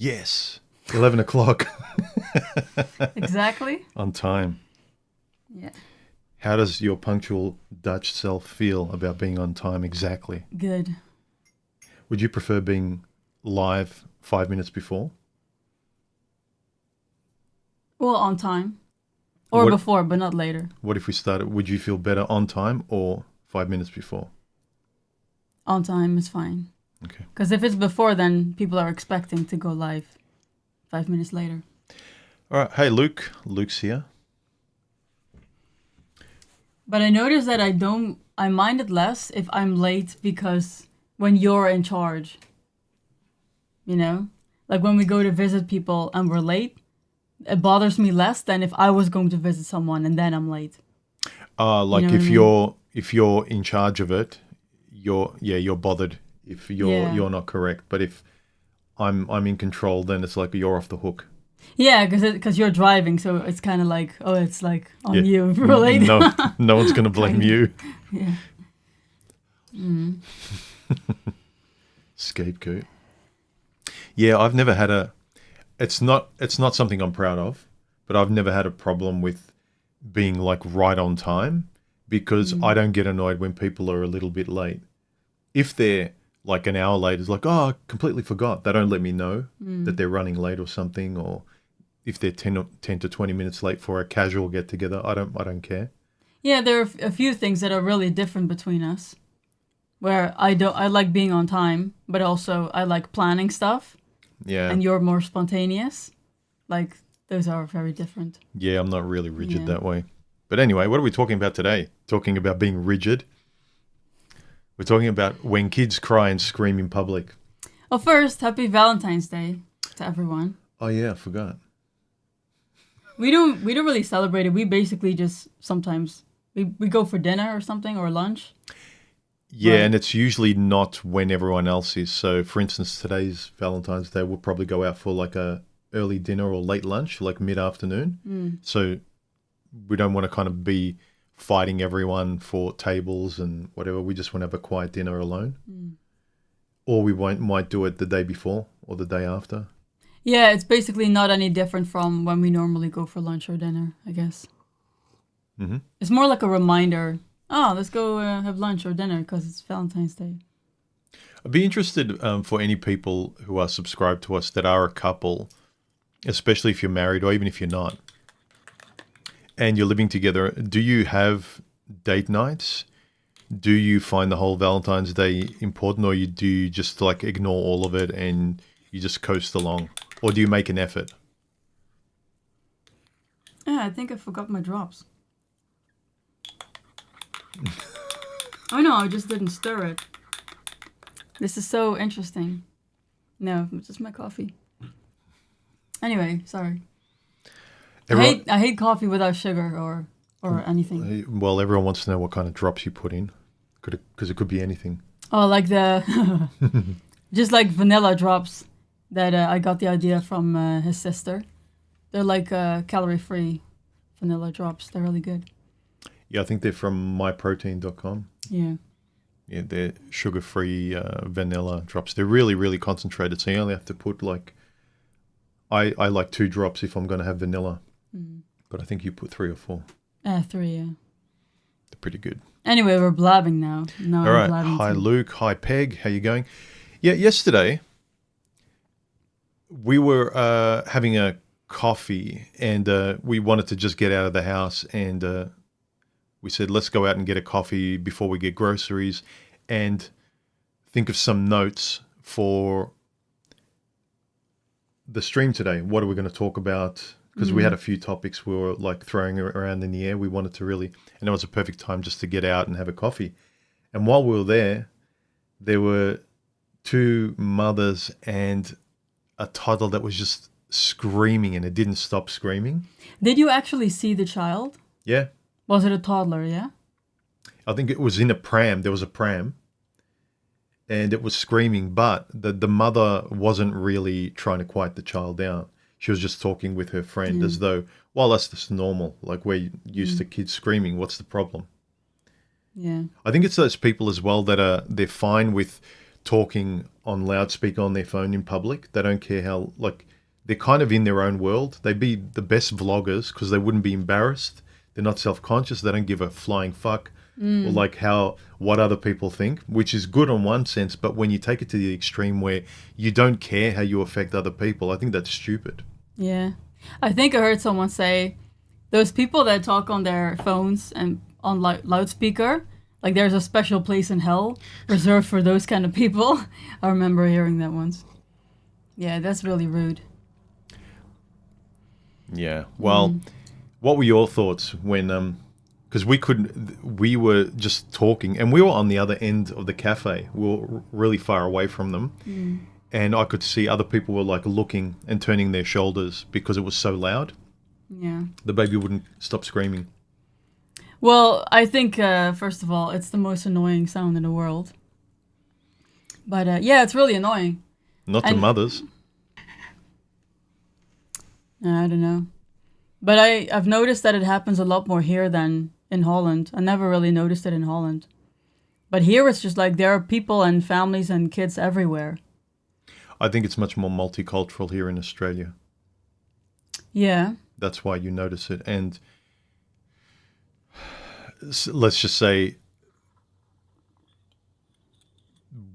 Yes. 11 o'clock. Exactly. On time. Yeah. How does your punctual Dutch self feel about being on time exactly? Good. Would you prefer being live 5 minutes before? Well, on time. Or What, before, but not later. what if we started? Would you feel better on time or 5 minutes before? On time is fine. Okay. Because if it's before, then people are expecting to go live 5 minutes later. All right. Hey, Luke. Luke's here. But I noticed that I mind it less if I'm late because when you're in charge, you know? Like when we go to visit people and we're late, it bothers me less than if I was going to visit someone and then I'm late. Like You know if what I mean? if you're in charge of it, you're bothered if you're not correct. But if I'm in control, then it's like you're off the hook. Yeah, because you're driving, so it's kind of like, oh, it's like on Yeah. you if we're late. No one's going to blame you. Yeah. Mm. Scapegoat. Yeah, I've never had it's not something I'm proud of, but I've never had a problem with being like right on time because I don't get annoyed when people are a little bit late. If they're like an hour late, it's like, oh, I completely forgot. They don't let me know that they're running late or something, or if they're 10 to 20 minutes late for a casual get together, I don't care. Yeah, there are a few things that are really different between us. Where I like being on time, but also I like planning stuff. Yeah. And you're more spontaneous. Like those are very different. Yeah, I'm not really rigid that way. But anyway, what are we talking about today? Talking about being rigid. We're talking about when kids cry and scream in public. Well, first, happy Valentine's Day to everyone. Oh yeah, I forgot. We don't really celebrate it. We basically just sometimes we go for dinner or something or lunch. Yeah, Right. and it's usually not when everyone else is. So, for instance, today's Valentine's Day, we'll probably go out for like a early dinner or late lunch, like mid-afternoon. So we don't want to kind of be fighting everyone for tables and whatever. We just want to have a quiet dinner alone. Or we might do it the day before or the day after. Yeah, it's basically not any different from when we normally go for lunch or dinner, I guess. Mm-hmm. It's more like a reminder. Oh, let's go have lunch or dinner because it's Valentine's Day. I'd be interested for any people who are subscribed to us that are a couple, especially if you're married or even if you're not, and you're living together. Do you have date nights? Do you find the whole Valentine's Day important, or do you just like ignore all of it and you just coast along? Or do you make an effort? Yeah, I think I forgot my drops. Oh no, I just didn't stir it. This is so interesting. No, it's just my coffee. Anyway, sorry. I hate coffee without sugar or anything. Well, everyone wants to know what kind of drops you put in, because it could be anything. Oh, like the just like vanilla drops that I got the idea from his sister. They're like calorie-free vanilla drops. They're really good. Yeah, I think they're from myprotein.com. Yeah. Yeah, they're sugar-free vanilla drops. They're really, really concentrated, so you only have to put like, I like 2 drops if I'm going to have vanilla. But I think you put 3 or 4. 3, yeah. They're pretty good. Anyway, we're blabbing now. No, All right. blabbing Hi, too. Luke. Hi, Peg. How you going? Yeah, yesterday we were having a coffee and we wanted to just get out of the house, and we said, let's go out and get a coffee before we get groceries and think of some notes for the stream today. What are we going to talk about? Because we had a few topics we were like throwing around in the air. We wanted to really, and it was a perfect time just to get out and have a coffee. And while we were there were 2 mothers and a toddler that was just screaming, and it didn't stop screaming. Did you actually see the child? Yeah. Was it a toddler, yeah? I think it was in a pram. There was a pram. And it was screaming, but the mother wasn't really trying to quiet the child down. She was just talking with her friend as though, well, that's just normal. Like, we're used to kids screaming. What's the problem? Yeah. I think it's those people as well that they're fine with talking on loudspeaker on their phone in public. They don't care how, like, they're kind of in their own world. They'd be the best vloggers because they wouldn't be embarrassed. They're not self-conscious. They don't give a flying fuck or like what other people think, which is good on one sense. But when you take it to the extreme where you don't care how you affect other people, I think that's stupid. Yeah. I think I heard someone say those people that talk on their phones and on loudspeaker, like there's a special place in hell reserved for those kind of people. I remember hearing that once. Yeah, that's really rude. Yeah. Well, what were your thoughts when, because we were just talking and we were on the other end of the cafe. We were really far away from them. And I could see other people were like looking and turning their shoulders because it was so loud. Yeah. The baby wouldn't stop screaming. Well, I think, first of all, it's the most annoying sound in the world. But yeah, it's really annoying. Not to mothers. I don't know. But I've noticed that it happens a lot more here than in Holland. I never really noticed it in Holland. But here it's just like there are people and families and kids everywhere. I think it's much more multicultural here in Australia. Yeah. That's why you notice it. And let's just say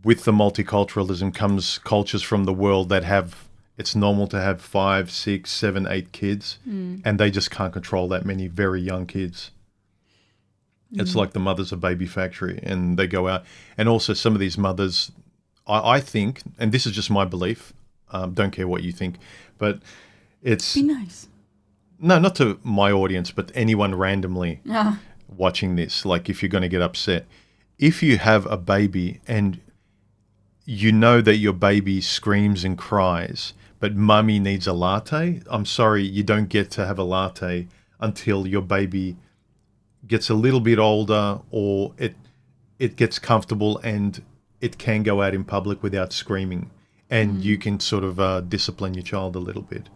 with the multiculturalism comes cultures from the world that have, it's normal to have 5, 6, 7, 8 kids, and they just can't control that many very young kids. It's like the mother's a baby factory, and they go out. And also some of these mothers, I think, and this is just my belief, don't care what you think, but it's... Be nice. No, not to my audience, but anyone randomly Yeah. watching this, like if you're going to get upset. If you have a baby and you know that your baby screams and cries, but mummy needs a latte, I'm sorry, you don't get to have a latte until your baby gets a little bit older or it gets comfortable and it can go out in public without screaming. And you can sort of discipline your child a little bit.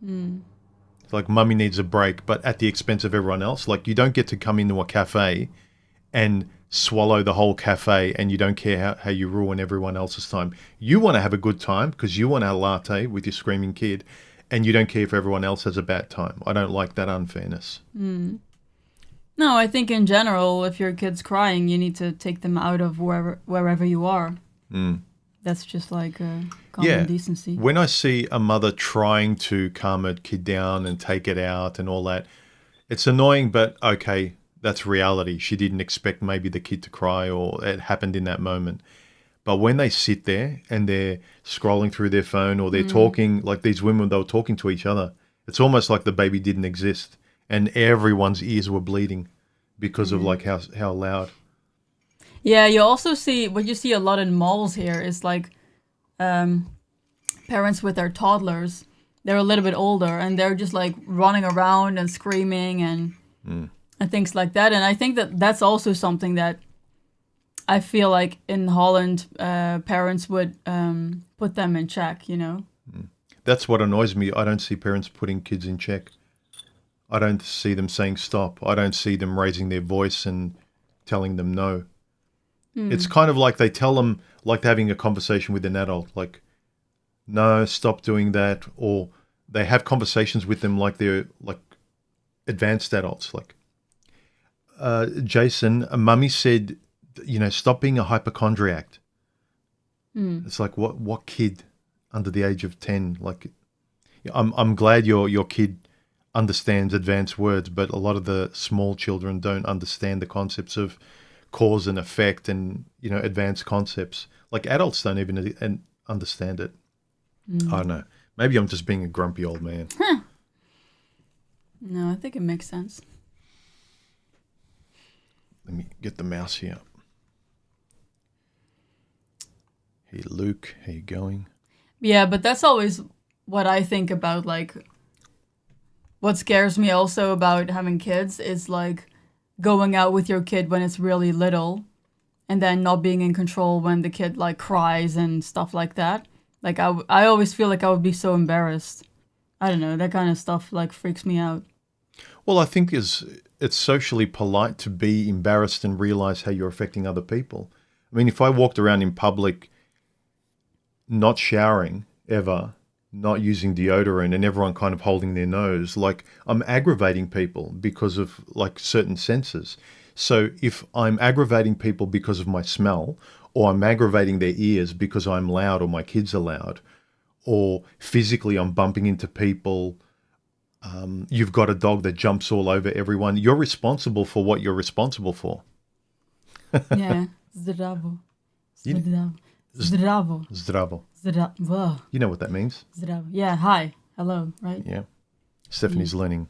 It's like mummy needs a break, but at the expense of everyone else. Like you don't get to come into a cafe and swallow the whole cafe and you don't care how you ruin everyone else's time. You want to have a good time because you want a latte with your screaming kid and you don't care if everyone else has a bad time. I don't like that unfairness. No, I think in general, if your kid's crying, you need to take them out of wherever you are. That's just like common decency. When I see a mother trying to calm a kid down and take it out and all that, it's annoying, but okay, that's reality. She didn't expect maybe the kid to cry or it happened in that moment. But when they sit there and they're scrolling through their phone or they're talking, like these women, they were talking to each other. It's almost like the baby didn't exist and everyone's ears were bleeding because of like how loud. Yeah, you also see, what you see a lot in malls here is like parents with their toddlers. They're a little bit older and they're just like running around and screaming and things like that. And I think that that's also something that I feel like in Holland, parents would put them in check, you know? That's what annoys me. I don't see parents putting kids in check. I don't see them saying stop. I don't see them raising their voice and telling them no. It's kind of like they tell them, like they're having a conversation with an adult, like, no, stop doing that. Or they have conversations with them like they're like advanced adults. Like, Jason, mummy said, you know, stop being a hypochondriac. It's like, what kid under the age of 10? Like, I'm glad your kid understands advanced words, but a lot of the small children don't understand the concepts of cause and effect and, you know, advanced concepts. Like adults don't even understand it. I don't know. Maybe I'm just being a grumpy old man. No, I think it makes sense. Let me get the mouse here. Hey, Luke, how you going? Yeah, but that's always what I think about, like, what scares me also about having kids is, like, going out with your kid when it's really little and then not being in control when the kid, like, cries and stuff like that. Like, I always feel like I would be so embarrassed. I don't know, that kind of stuff, like, freaks me out. Well, I think it's socially polite to be embarrassed and realize how you're affecting other people. I mean, if I walked around in public not showering ever, not using deodorant, and everyone kind of holding their nose, like I'm aggravating people because of like certain senses. So if I'm aggravating people because of my smell, or I'm aggravating their ears because I'm loud or my kids are loud, or physically I'm bumping into people, you've got a dog that jumps all over everyone, you're responsible for what you're responsible for. Yeah. Zdravo. You- Zdravo. Zdravo. Zdravo. Zdravo. You know what that means? Zdravo. Yeah. Hi. Hello. Right? Yeah. Stephanie's learning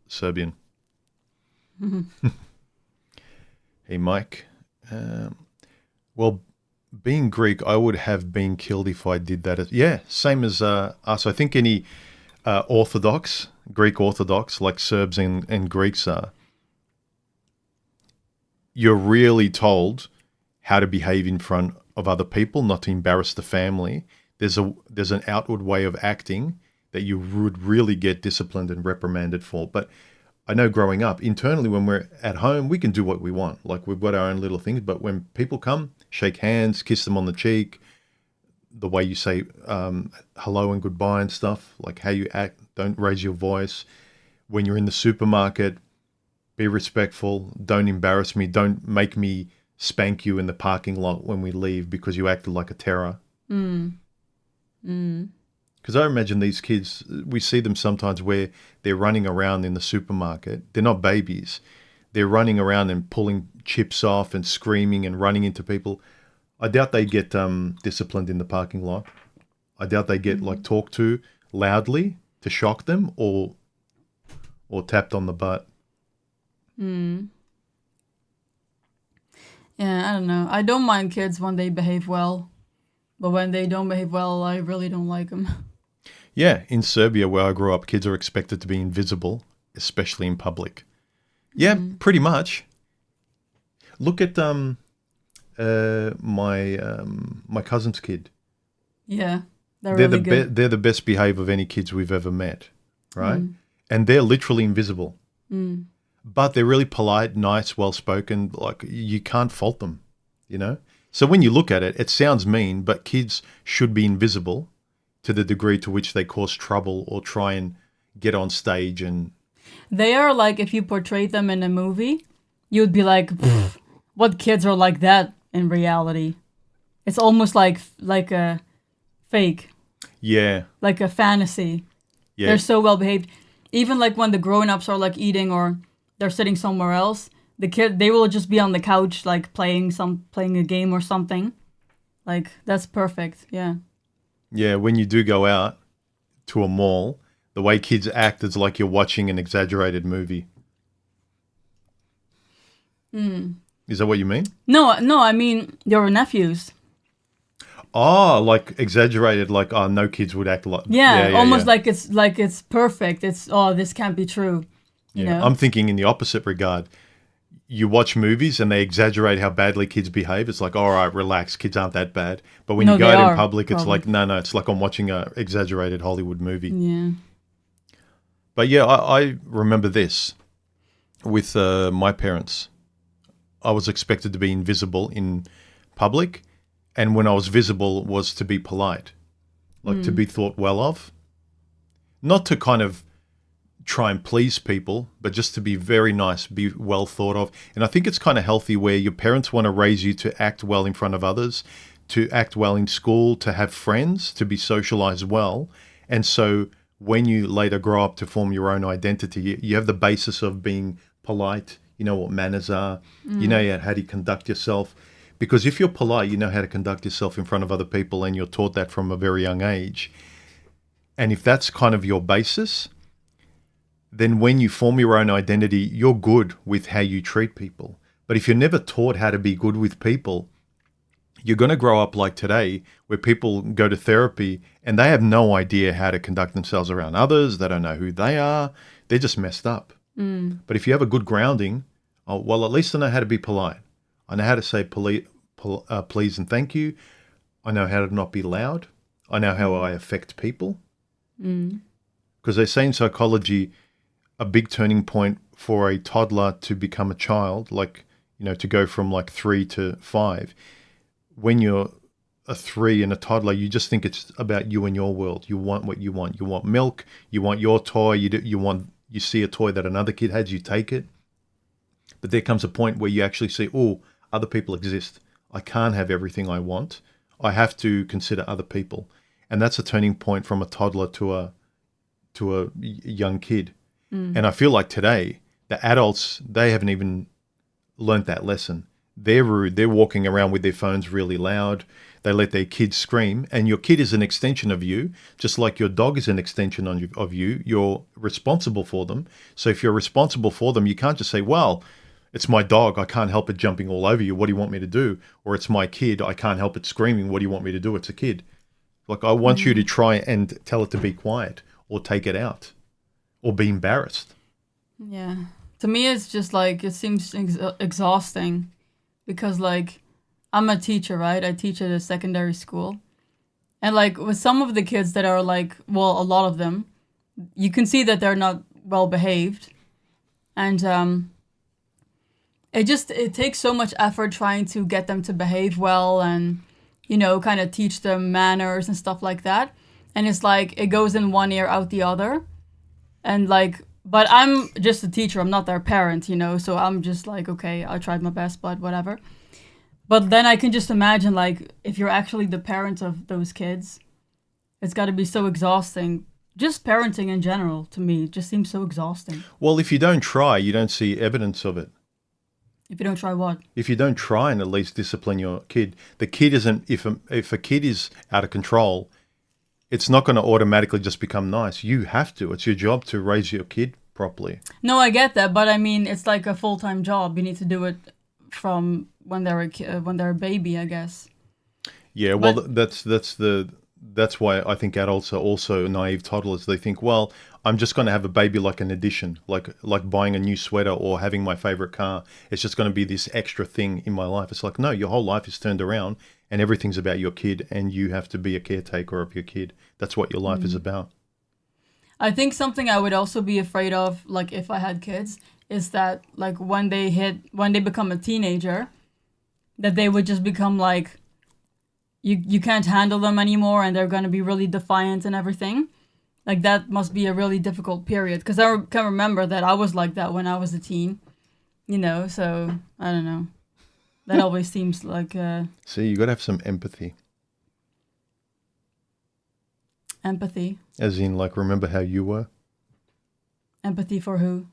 Serbian. Hey, Mike. Well, being Greek, I would have been killed if I did that. Yeah, same as us. I think any Orthodox, Greek Orthodox, like Serbs and Greeks are, you're really told how to behave in front of other people, not to embarrass the family. There's an outward way of acting that you would really get disciplined and reprimanded for. But I know growing up, internally when we're at home, we can do what we want. Like we've got our own little things. But when people come, shake hands, kiss them on the cheek, the way you say hello and goodbye and stuff, like how you act, don't raise your voice. When you're in the supermarket, be respectful. Don't embarrass me. Don't make me spank you in the parking lot when we leave because you acted like a terror. Because I imagine these kids, we see them sometimes where they're running around in the supermarket. They're not babies. They're running around and pulling chips off and screaming and running into people. I doubt they get disciplined in the parking lot. I doubt they get like talked to loudly to shock them or tapped on the butt. Yeah, I don't know. I don't mind kids when they behave well, but when they don't behave well, I really don't like them. Yeah, in Serbia where I grew up, kids are expected to be invisible, especially in public. Yeah, pretty much. Look at my cousin's kid. Yeah, they're really good. They're the best behaved of any kids we've ever met, right? And they're literally invisible. But they're really polite, nice, well-spoken. Like, you can't fault them, you know? So when you look at it, it sounds mean, but kids should be invisible to the degree to which they cause trouble or try and get on stage. And They are like, if you portrayed them in a movie, you'd be like, what kids are like that in reality? It's almost like a fake, yeah, like a fantasy. yeah, They're so well behaved. Even like when the grown-ups are like eating or they're sitting somewhere else, they will just be on the couch like playing a game or something. Like, that's perfect. Yeah. yeah. When you do go out to a mall, the way kids act is like you're watching an exaggerated movie. Is that what you mean? No, I mean your nephews. Oh, like exaggerated, like, oh, no kids would act like... Yeah, almost like it's perfect. It's, oh, this can't be true. You know? I'm thinking in the opposite regard. You watch movies and they exaggerate how badly kids behave. It's like, all right, relax, kids aren't that bad. But when you go out in public, it's like, no, it's like I'm watching a exaggerated Hollywood movie. Yeah. But yeah, I remember this with my parents. I was expected to be invisible in public. And when I was visible was to be polite, like to be thought well of. Not to kind of try and please people, but just to be very nice, be well thought of. And I think it's kind of healthy where your parents want to raise you to act well in front of others, to act well in school, to have friends, to be socialized well. And so when you later grow up to form your own identity, you have the basis of being polite, you know what manners are, you know how to conduct yourself. Because if you're polite, you know how to conduct yourself in front of other people and you're taught that from a very young age. And if that's kind of your basis, then when you form your own identity, you're good with how you treat people. But if you're never taught how to be good with people, you're going to grow up like today where people go to therapy and they have no idea how to conduct themselves around others. They don't know who they are. They're just messed up. But if you have a good grounding, well, at least I know how to be polite. I know how to say please and thank you. I know how to not be loud. I know how I affect people. Because they say in psychology, a big turning point for a toddler to become a child, like, you know, to go from like 3 to 5, when you're a 3 and a toddler, you just think it's about you and your world. You want what you want. You want milk. You want your toy. You see a toy that another kid has, you take it. But there comes a point where you actually see, oh, other people exist. I can't have everything I want. I have to consider other people. And that's a turning point from a toddler to a young kid. And I feel like today, the adults, they haven't even learnt that lesson. They're rude. They're walking around with their phones really loud. They let their kids scream. And your kid is an extension of you, just like your dog is an extension of you. You're responsible for them. So if you're responsible for them, you can't just say, well, it's my dog. I can't help it jumping all over you. What do you want me to do? Or it's my kid. I can't help it screaming. What do you want me to do? It's a kid. Like, I want you to try and tell it to be quiet or take it out or be embarrassed. Yeah. To me, it's just like, it seems exhausting because, like, I'm a teacher, right? I teach at a secondary school. And, like, with some of the kids that are, like, well, a lot of them, you can see that they're not well behaved. And it takes so much effort trying to get them to behave well and, you know, kind of teach them manners and stuff like that. And it's like, it goes in one ear, out the other. And, like, but I'm just a teacher. I'm not their parent, you know, so I'm just like, okay, I tried my best, but whatever. But then I can just imagine, like, if you're actually the parent of those kids, it's got to be so exhausting. Just parenting in general, to me, just seems so exhausting. Well, if you don't try, you don't see evidence of it. If you don't try what? If you don't try and at least discipline your kid, the kid isn't, if a kid is out of control, it's not going to automatically just become nice. You have to. It's your job to raise your kid properly. No, I get that, but I mean, it's like a full-time job. You need to do it from when they're a baby, I guess. Yeah, well, that's why I think adults are also naive toddlers. They think, well, I'm just going to have a baby like an addition, like buying a new sweater or having my favorite car. It's just going to be this extra thing in my life. It's like, no, your whole life is turned around and everything's about your kid and you have to be a caretaker of your kid. That's what your life is about. I think something I would also be afraid of, like if I had kids, is that like when they become a teenager, that they would just become like, you can't handle them anymore and they're going to be really defiant and everything. Like that must be a really difficult period. Because I can remember that I was like that when I was a teen, you know, so I don't know. That always seems like... See, you got to have some empathy. Empathy? As in, like, remember how you were? Empathy for who?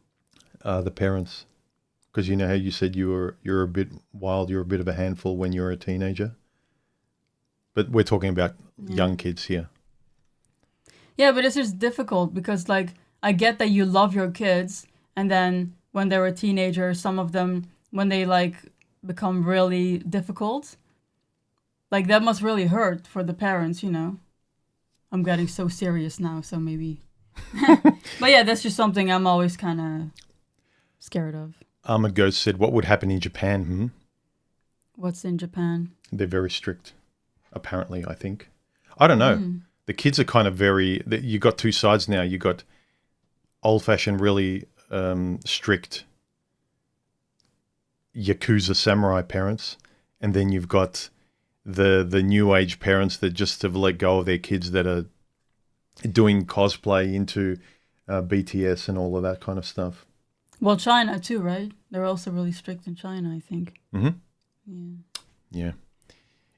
The parents. Because you know how you said you're a bit wild, you're a bit of a handful when you were a teenager? But we're talking about young kids here. Yeah, but it's just difficult because, like, I get that you love your kids, and then when they're a teenager, some of them, when they, like, become really difficult, like, that must really hurt for the parents, you know? I'm getting so serious now, so maybe... But yeah, that's just something I'm always kind of scared of. Ahmed Ghost said, what would happen in Japan? What's in Japan? They're very strict, apparently, I think. I don't know. The kids are kind of you got two sides now. You got old-fashioned, really strict Yakuza samurai parents, and then you've got the new age parents that just have let go of their kids that are doing cosplay into BTS and all of that kind of stuff. Well, China too, right? They're also really strict in China, I think. Mm-hmm. Yeah.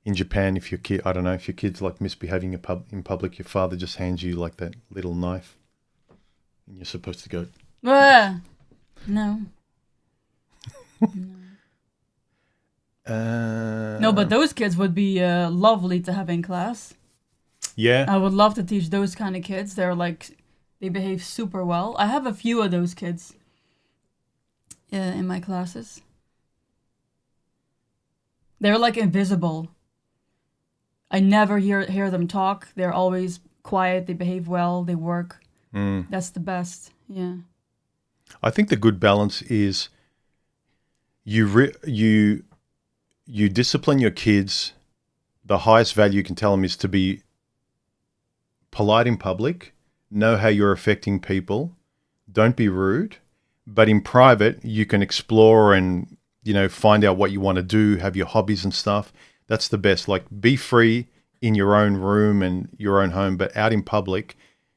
In Japan, if your kid's like misbehaving in public, your father just hands you like that little knife, and you're supposed to go. No. No, but those kids would be lovely to have in class. Yeah. I would love to teach those kind of kids. They behave super well. I have a few of those kids in my classes. They're like invisible. I never hear them talk. They're always quiet. They behave well. They work. That's the best. Yeah. I think the good balance is you discipline your kids. The highest value you can tell them is to be polite in public, know how you're affecting people, don't be rude, but in private you can explore and, you know, find out what you want to do, have your hobbies and stuff. That's the best. Like, be free in your own room and your own home, but out in public,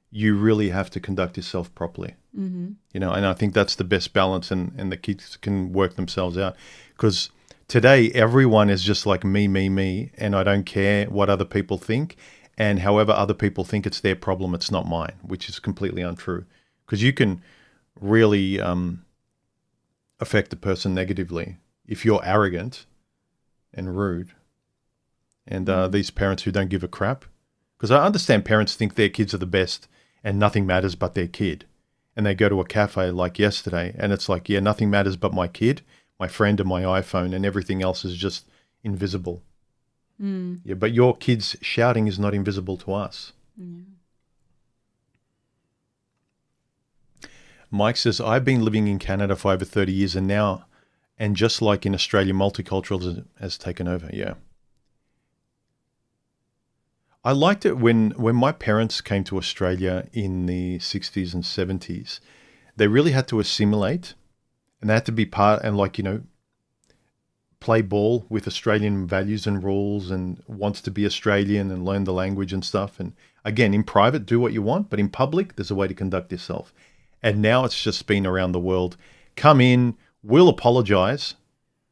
you really have to conduct yourself properly. You know, and I think that's the best balance, and the kids can work themselves out. Because today, everyone is just like me, and I don't care what other people think. And however other people think, it's their problem, it's not mine, which is completely untrue. Because you can really affect a person negatively if you're arrogant and rude. And these parents who don't give a crap. Because I understand parents think their kids are the best and nothing matters but their kid. And they go to a cafe like yesterday and it's like, yeah, nothing matters but my kid, my friend, and my iPhone, and everything else is just invisible. Yeah, but your kid's shouting is not invisible to us. Mike says, I've been living in Canada for over 30 years and just like in Australia, multiculturalism has taken over. Yeah. I liked it when my parents came to Australia in the 60s and 70s. They really had to assimilate, and they had to be part and, like, you know, play ball with Australian values and rules, and wants to be Australian and learn the language and stuff. And again, in private, do what you want, but in public, there's a way to conduct yourself. And now it's just been around the world. Come in, we'll apologize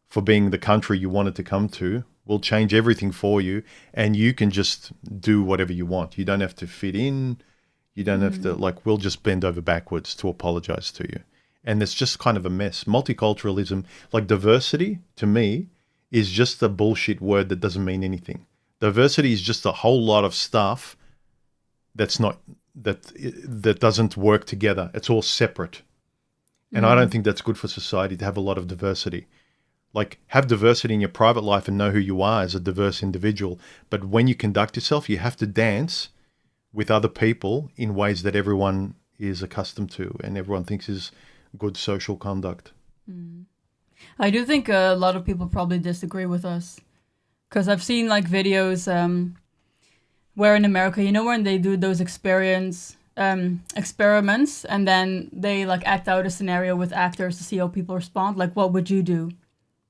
for being the country you wanted to come to. We'll change everything for you, and you can just do whatever you want. You don't have to fit in. You don't have to, like, we'll just bend over backwards to apologize to you. And it's just kind of a mess. Multiculturalism, like diversity, to me, is just a bullshit word that doesn't mean anything. Diversity is just a whole lot of stuff that doesn't work together. It's all separate. And I don't think that's good for society to have a lot of diversity. Like, have diversity in your private life and know who you are as a diverse individual. But when you conduct yourself, you have to dance with other people in ways that everyone is accustomed to and everyone thinks is good social conduct. I do think a lot of people probably disagree with us. Because I've seen, like, videos where in America, you know, when they do those experiments, and then they, like, act out a scenario with actors to see how people respond. Like, what would you do?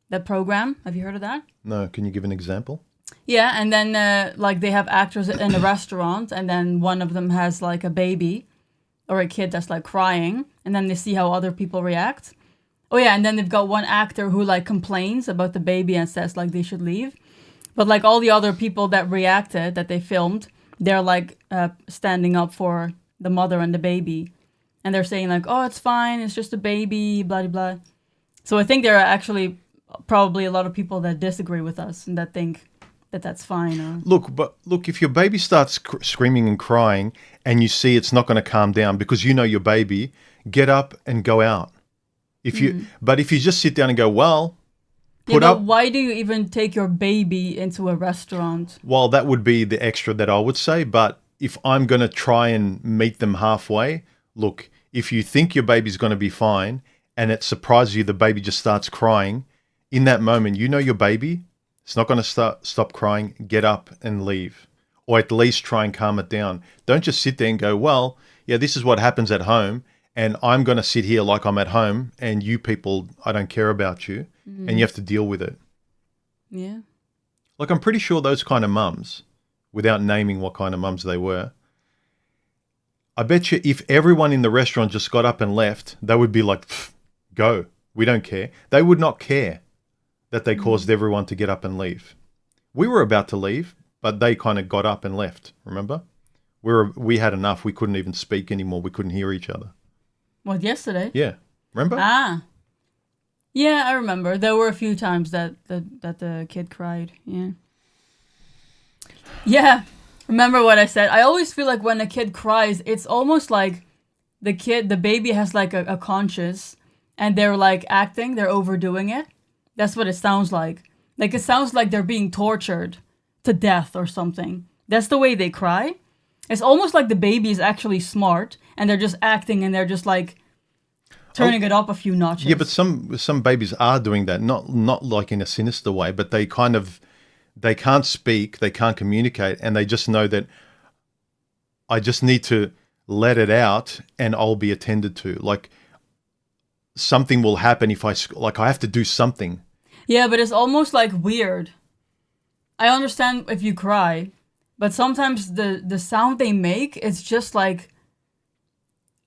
That program, have you heard of that? No, can you give an example? Yeah, and then like they have actors in a restaurant, and then one of them has like a baby or a kid that's like crying, and then they see how other people react. Oh yeah, and then they've got one actor who like complains about the baby and says like they should leave. But like all the other people that reacted, that they filmed, they're like standing up for the mother and the baby. And they're saying like, oh, it's fine, it's just a baby, blah, blah, blah. So I think there are actually probably a lot of people that disagree with us and that think that that's fine. Or... Look, if your baby starts screaming and crying and you see it's not going to calm down because you know your baby, get up and go out. But if you just sit down and go, well, put up. Why do you even take your baby into a restaurant? Well, that would be the extra that I would say. But if I'm going to try and meet them halfway, look, if you think your baby's going to be fine and it surprises you, the baby just starts crying, in that moment, you know your baby, it's not going to stop crying, get up and leave. Or at least try and calm it down. Don't just sit there and go, well, yeah, this is what happens at home, and I'm going to sit here like I'm at home, and you people, I don't care about you, and you have to deal with it. Yeah. Like, I'm pretty sure those kind of mums, without naming what kind of mums they were, I bet you if everyone in the restaurant just got up and left, they would be like, go, we don't care. They would not care that they caused everyone to get up and leave. We were about to leave, but they kind of got up and left, remember? We had enough. We couldn't even speak anymore. We couldn't hear each other. What, yesterday? Yeah. Remember? Yeah, I remember. There were a few times that the kid cried. Yeah. Yeah. Remember what I said? I always feel like when a kid cries, it's almost like the baby has like a conscience and they're like acting, they're overdoing it. That's what it sounds like. Like, it sounds like they're being tortured to death or something. That's the way they cry. It's almost like the baby is actually smart and they're just acting and they're just like turning it up a few notches. Yeah, but some babies are doing that, not like in a sinister way, but they can't speak, they can't communicate, and they just know that I just need to let it out and I'll be attended to. Like, something will happen if I have to do something. Yeah, but it's almost like weird. I understand if you cry, but sometimes the sound they make is just like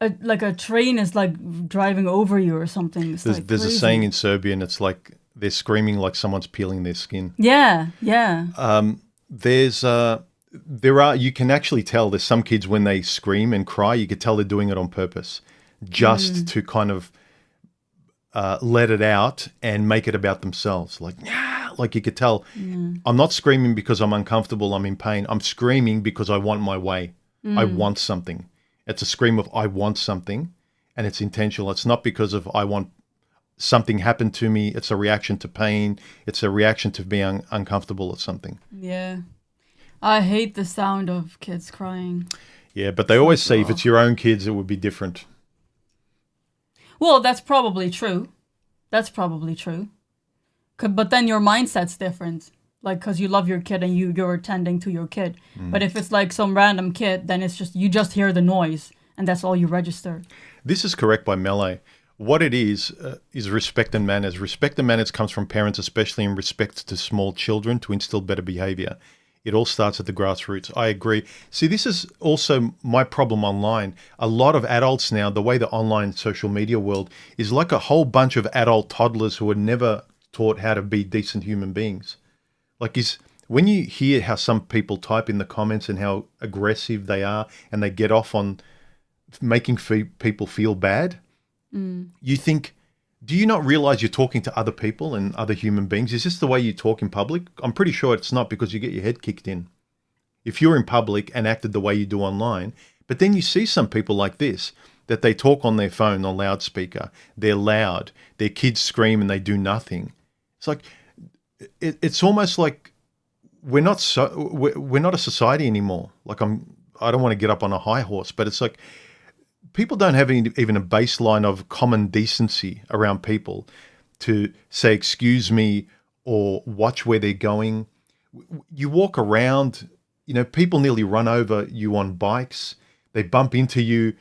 a train is like driving over you or something. It's There's, like there's a crazy. saying in Serbian, it's like they're screaming like someone's peeling their skin. Yeah, yeah. You can actually tell there's some kids when they scream and cry, you could tell they're doing it on purpose, just to kind of let it out and make it about themselves. Like, yeah, like you could tell, I'm not screaming because I'm uncomfortable, I'm in pain. I'm screaming because I want my way. I want something. It's a scream of I want something, and it's intentional. It's not because of I want something happened to me. It's a reaction to pain. It's a reaction to being uncomfortable or something. Yeah. I hate the sound of kids crying. Yeah, but they always say if it's your own kids, it would be different. Well, that's probably true. That's probably true. But then your mindset's different. Like, because you love your kid and you're tending to your kid. But if it's like some random kid, then it's just, you just hear the noise and that's all you register. This is correct by Melee. What it is respect and manners. Respect and manners comes from parents, especially in respect to small children, to instill better behavior. It all starts at the grassroots. I agree. See, this is also my problem online. A lot of adults now, the way the online social media world is like a whole bunch of adult toddlers who were never taught how to be decent human beings. Like, when you hear how some people type in the comments and how aggressive they are and they get off on making people feel bad, you think, do you not realize you're talking to other people and other human beings? Is this the way you talk in public? I'm pretty sure it's not, because you get your head kicked in. If you're in public and acted the way you do online, but then you see some people like this, that they talk on their phone on loudspeaker, they're loud, their kids scream and they do nothing. It's like, it's almost like we're not a society anymore. Like, I don't want to get up on a high horse, but it's like people don't have even a baseline of common decency around people to say, excuse me, or watch where they're going. You walk around, people nearly run over you on bikes. They bump into you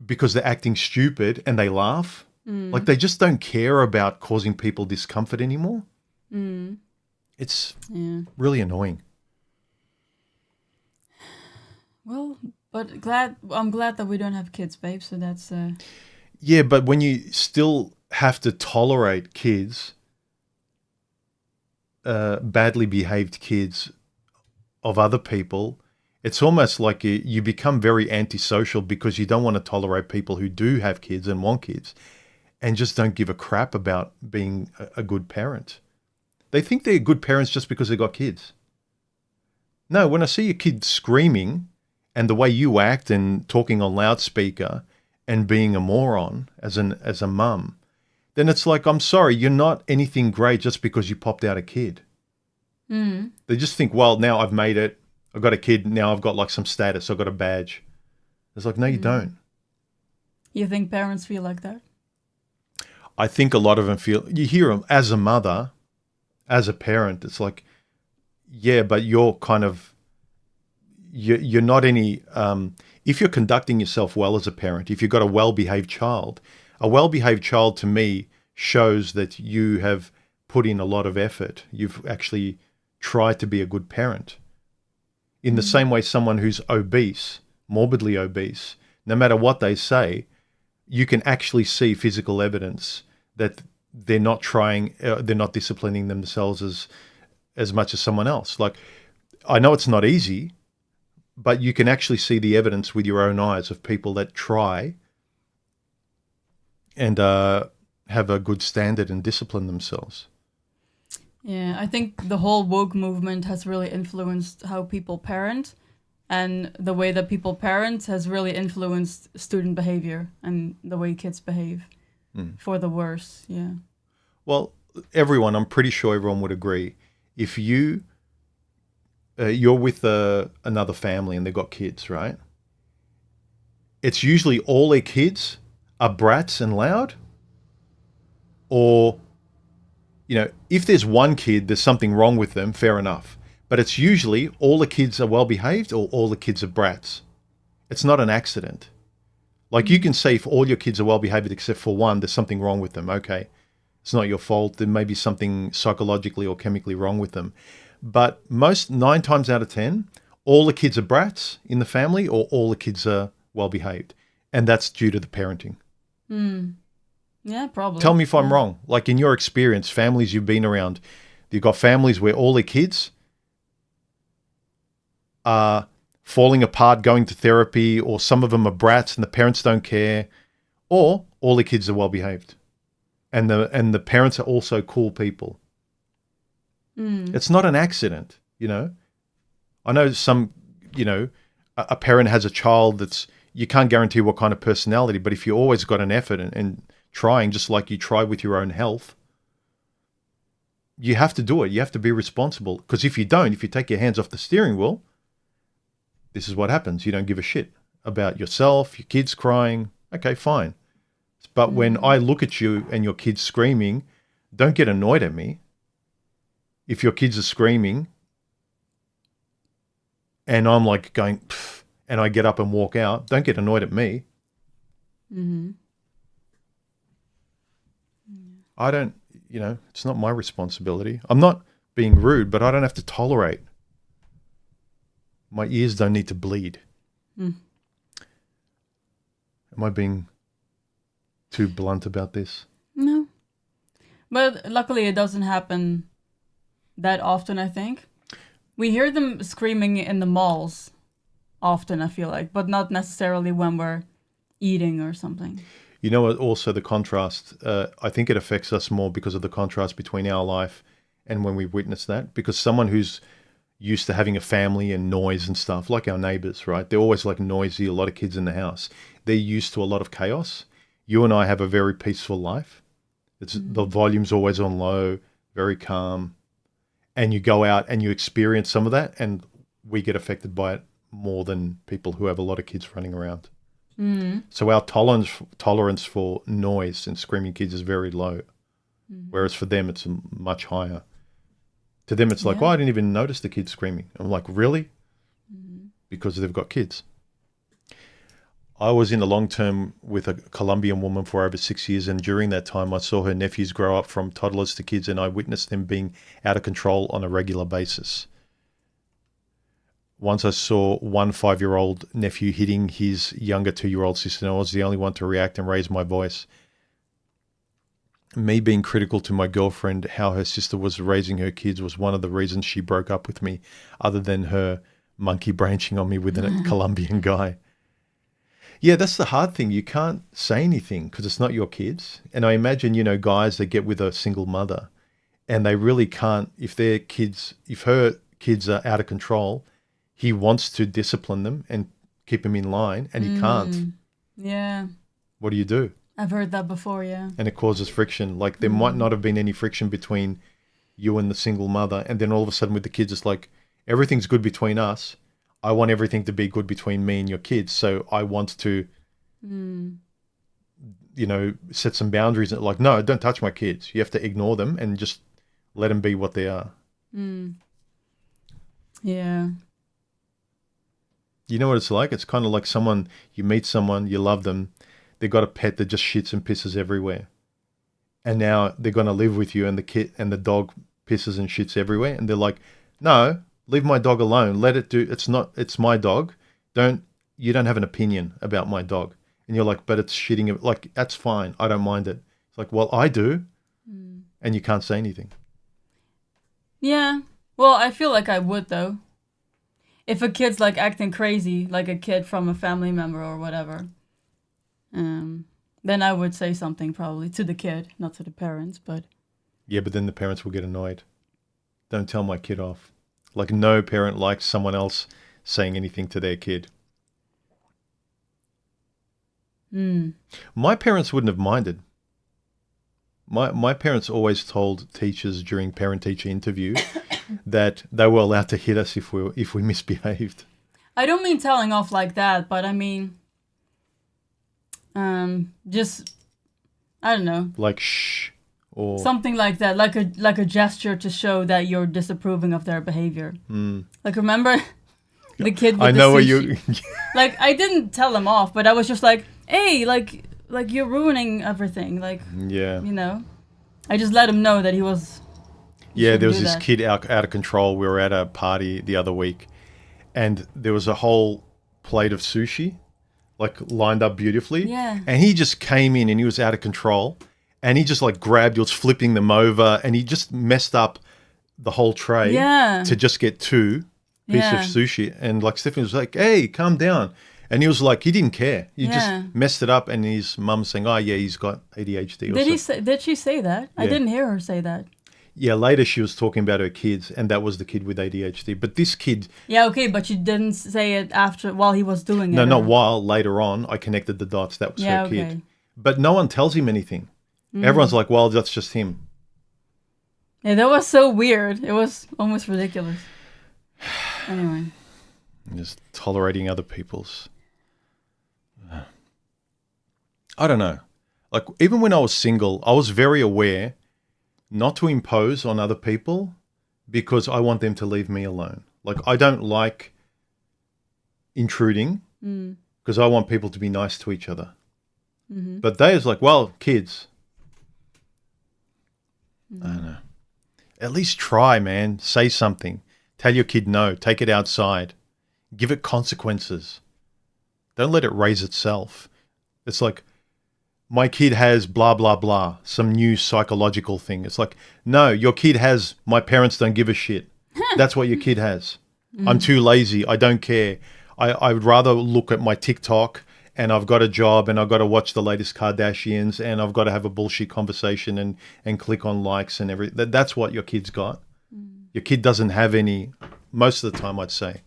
because they're acting stupid and they laugh. Like, they just don't care about causing people discomfort anymore. It's really annoying. Well, but I'm glad that we don't have kids, babe. So that's Yeah, but when you still have to tolerate kids, badly behaved kids of other people, it's almost like you become very antisocial because you don't want to tolerate people who do have kids and want kids and just don't give a crap about being a good parent. They think they're good parents just because they got kids. No, when I see a kid screaming and the way you act and talking on loudspeaker and being a moron as a mum, then it's like, I'm sorry, you're not anything great just because you popped out a kid. They just think, well, now I've made it. I've got a kid. Now I've got like some status. I've got a badge. It's like, no, you don't. You think parents feel like that? I think a lot of them feel, you hear them as a mother, as a parent, it's like, yeah, but you're kind of, you're not any, if you're conducting yourself well as a parent, if you've got a well-behaved child to me shows that you have put in a lot of effort. You've actually tried to be a good parent. In the same way, someone who's obese, morbidly obese, no matter what they say, you can actually see physical evidence that they're not trying, they're not disciplining themselves as much as someone else. Like, I know it's not easy, but you can actually see the evidence with your own eyes of people that try and have a good standard and discipline themselves. Yeah, I think the whole woke movement has really influenced how people parent, and the way that people parent has really influenced student behavior and the way kids behave for the worse. Yeah. Well, I'm pretty sure everyone would agree. If you're with another family and they've got kids, right? It's usually all their kids are brats and loud, or, if there's one kid, there's something wrong with them, fair enough. But it's usually all the kids are well-behaved or all the kids are brats. It's not an accident. Like, you can say if all your kids are well-behaved except for one, there's something wrong with them, okay. It's not your fault. There may be something psychologically or chemically wrong with them. But 9 times out of 10, all the kids are brats in the family or all the kids are well behaved. And that's due to the parenting. Yeah, probably. Tell me if I'm wrong. Like in your experience, families you've been around, you've got families where all their kids are falling apart, going to therapy, or some of them are brats and the parents don't care, or all the kids are well behaved. And the parents are also cool people. It's not an accident, you know. I know some, you know, a parent has a child that's, you can't guarantee what kind of personality, but if you always got an effort and trying, just like you try with your own health, you have to do it. You have to be responsible. Because if you don't, if you take your hands off the steering wheel, this is what happens. You don't give a shit about yourself, your kids crying. Okay, fine. But when I look at you and your kids screaming, don't get annoyed at me. If your kids are screaming and I'm like going, pff, and I get up and walk out, don't get annoyed at me. I don't, you know, it's not my responsibility. I'm not being rude, but I don't have to tolerate. My ears don't need to bleed. Am I being too blunt about this? No. But luckily it doesn't happen that often, I think. We hear them screaming in the malls often, I feel like, but not necessarily when we're eating or something. You know, also the contrast, I think it affects us more because of the contrast between our life and when we witness that. Because someone who's used to having a family and noise and stuff, like our neighbors, right? They're always like noisy, a lot of kids in the house. They're used to a lot of chaos. You and I have a very peaceful life. The volume's always on low, very calm. And you go out and you experience some of that, and we get affected by it more than people who have a lot of kids running around. So our tolerance for noise and screaming kids is very low, whereas for them it's much higher. To them it's like, oh, I didn't even notice the kids screaming. I'm like, really? Because they've got kids. I was in a long term with a Colombian woman for over 6 years, and during that time I saw her nephews grow up from toddlers to kids, and I witnessed them being out of control on a regular basis. Once I saw one 5-year-old nephew hitting his younger 2-year-old sister, and I was the only one to react and raise my voice. Me being critical to my girlfriend, how her sister was raising her kids, was one of the reasons she broke up with me, other than her monkey branching on me with a Colombian guy. Yeah, that's the hard thing. You can't say anything because it's not your kids. And I imagine, you know, guys that get with a single mother and they really can't, if her kids are out of control, he wants to discipline them and keep them in line and he can't. Yeah. What do you do? I've heard that before, yeah. And it causes friction. Like there might not have been any friction between you and the single mother. And then all of a sudden with the kids, it's like, everything's good between us. I want everything to be good between me and your kids. So I want to, you know, set some boundaries. Like, no, don't touch my kids. You have to ignore them and just let them be what they are. Yeah. You know what it's like? It's kind of like you meet someone, you love them. They've got a pet that just shits and pisses everywhere. And now they're going to live with you and the kid and the dog pisses and shits everywhere. And they're like, no, leave my dog alone. Let it do. It's my dog. You don't have an opinion about my dog. And you're like, but it's shitting. Like, that's fine. I don't mind it. It's like, well, I do. And you can't say anything. Yeah. Well, I feel like I would though. If a kid's like acting crazy, like a kid from a family member or whatever, then I would say something probably to the kid, not to the parents, but. Yeah, but then the parents will get annoyed. Don't tell my kid off. Like no parent likes someone else saying anything to their kid. My parents wouldn't have minded. My parents always told teachers during parent-teacher interview that they were allowed to hit us if we misbehaved. I don't mean telling off like that, but I mean, just, I don't know. Like shh. Or something like that, like a gesture to show that you're disapproving of their behavior. Like remember the kid with I know the where sushi? you Like I didn't tell them off, but I was just like, hey, like you're ruining everything. Like yeah. You know. I just let him know that he was. Yeah, there was do this that. kid out of control. We were at a party the other week, and there was a whole plate of sushi, like lined up beautifully. Yeah. And he just came in and he was out of control, and he just like grabbed, he was flipping them over, and he just messed up the whole tray Yeah. to just get two pieces of Yeah. sushi. And like Stephanie was like, "Hey, calm down." And he was like, he didn't care. He Yeah. just messed it up. And his mum's saying, "Oh yeah, he's got ADHD." Did she say that? I Yeah. didn't hear her say that. Yeah, later she was talking about her kids, and that was the kid with ADHD. But this kid, Yeah, okay, but she didn't say it after while he was doing it. no, not or- while, later on, I connected the dots. That was Yeah, her kid. okay. But no one tells him anything. Everyone's like, well, that's just him. Yeah, that was so weird. It was almost ridiculous. Anyway. Just tolerating other people's. I don't know. Like, even when I was single, I was very aware not to impose on other people because I want them to leave me alone. Like, I don't like intruding because I want people to be nice to each other. Mm-hmm. But they was like, well, kids. I don't know. At least try, man. Say something. Tell your kid no. Take it outside. Give it consequences. Don't let it raise itself. It's like, my kid has blah, blah, blah, some new psychological thing. It's like, no, your kid has, my parents don't give a shit. That's what your kid has. I'm too lazy. I don't care. I would rather look at my TikTok and I've got a job and I've got to watch the latest Kardashians and I've got to have a bullshit conversation and click on likes and everything. That's what your kid's got. Your kid doesn't have any, most of the time, I'd say.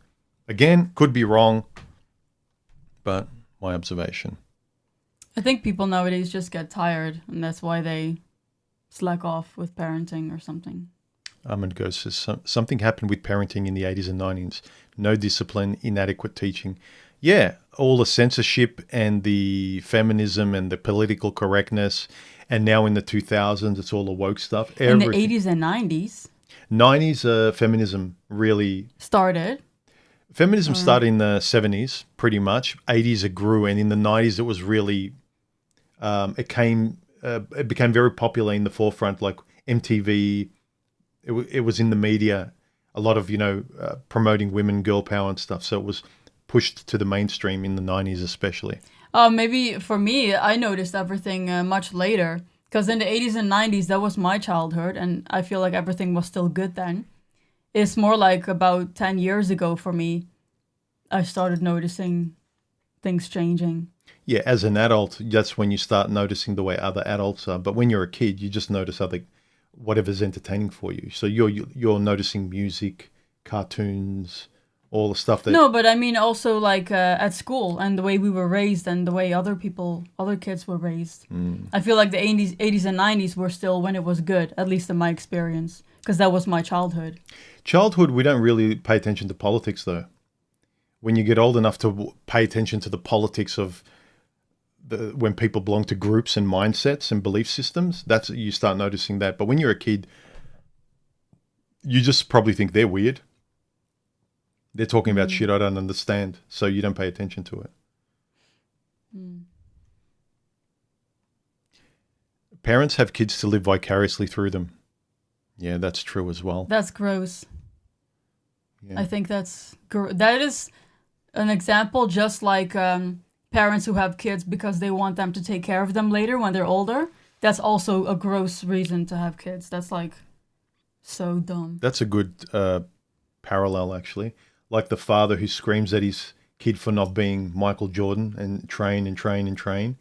Again, could be wrong, but my observation. I think people nowadays just get tired, and that's why they slack off with parenting or something. Ahmed Ghost says, something happened with parenting in the 80s and 90s. No discipline, inadequate teaching. Yeah, all the censorship and the feminism and the political correctness. And now in the 2000s, it's all the woke stuff. In the 80s and 90s. 90s, feminism really... Started. Feminism started in the 70s, pretty much. 80s it grew, and in the 90s it was really... it became very popular in the forefront, like MTV. It was in the media, a lot of, promoting women, girl power and stuff. So it was pushed to the mainstream in the 90s especially. Maybe for me, I noticed everything much later. Because in the 80s and 90s, that was my childhood. And I feel like everything was still good then. It's more like about 10 years ago for me, I started noticing things changing. Yeah, as an adult, that's when you start noticing the way other adults are. But when you're a kid, you just notice whatever's entertaining for you. So you're noticing music, cartoons, all the stuff that... No, but I mean also like at school and the way we were raised and the way other kids were raised. I feel like the 80s and 90s were still when it was good, at least in my experience, because that was my childhood. Childhood, we don't really pay attention to politics, though. When you get old enough to pay attention to the politics of when people belong to groups and mindsets and belief systems, you start noticing that. But when you're a kid, you just probably think they're weird. They're talking about shit I don't understand, so you don't pay attention to it. Parents have kids to live vicariously through them. Yeah, that's true as well. That's gross. Yeah. I think that is an example, just like parents who have kids because they want them to take care of them later when they're older. That's also a gross reason to have kids. That's like so dumb. That's a good parallel, actually. Like the father who screams at his kid for not being Michael Jordan and train and train and train.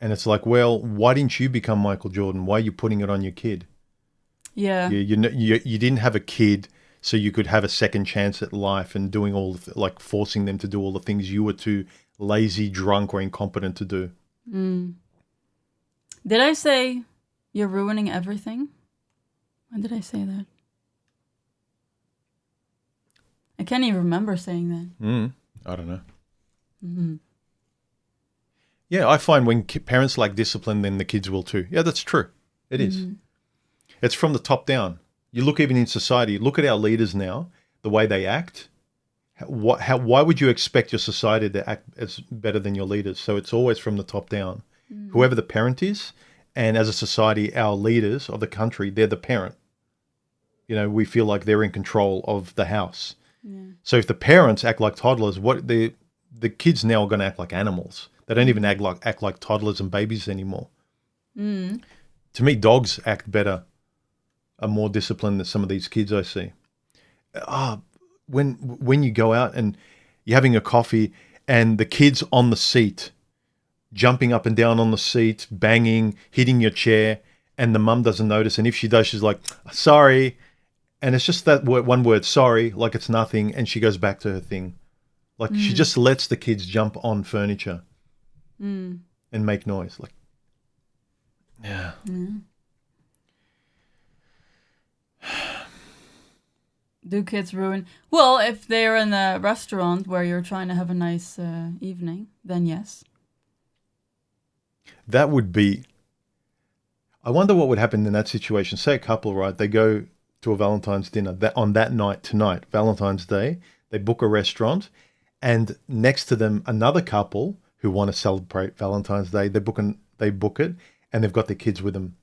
And it's like, well, why didn't you become Michael Jordan? Why are you putting it on your kid? Yeah. You didn't have a kid so you could have a second chance at life and doing like forcing them to do all the things you were too lazy, drunk, or incompetent to do. Did I say you're ruining everything? When did I say that? I can't even remember saying that. I don't know. Yeah, I find when parents like discipline, then the kids will too. Yeah, that's true. It is. It's from the top down. You look even in society, look at our leaders now, the way they act. Why would you expect your society to act as better than your leaders? So it's always from the top down. Whoever the parent is, And as a society, our leaders of the country, they're the parent. You know, we feel like they're in control of the house. Yeah. So if the parents act like toddlers, the kids now are going to act like animals. They don't even act like toddlers and babies anymore. Mm. To me, dogs act better, are more disciplined than some of these kids I see. When you go out and you're having a coffee and the kid's on the seat, jumping up and down on the seat, banging, hitting your chair, and the mum doesn't notice. And if she does, she's like, sorry. And it's just that one word, sorry, like it's nothing. And she goes back to her thing. Like she just lets the kids jump on furniture and make noise. Like, yeah. Do kids ruin? Well, if they're in a restaurant where you're trying to have a nice evening, then yes. That would be... I wonder what would happen in that situation. Say a couple, right? They go to a Valentine's dinner on that night, tonight, Valentine's Day. They book a restaurant, and next to them, another couple who want to celebrate Valentine's Day. They book it, and they've got their kids with them,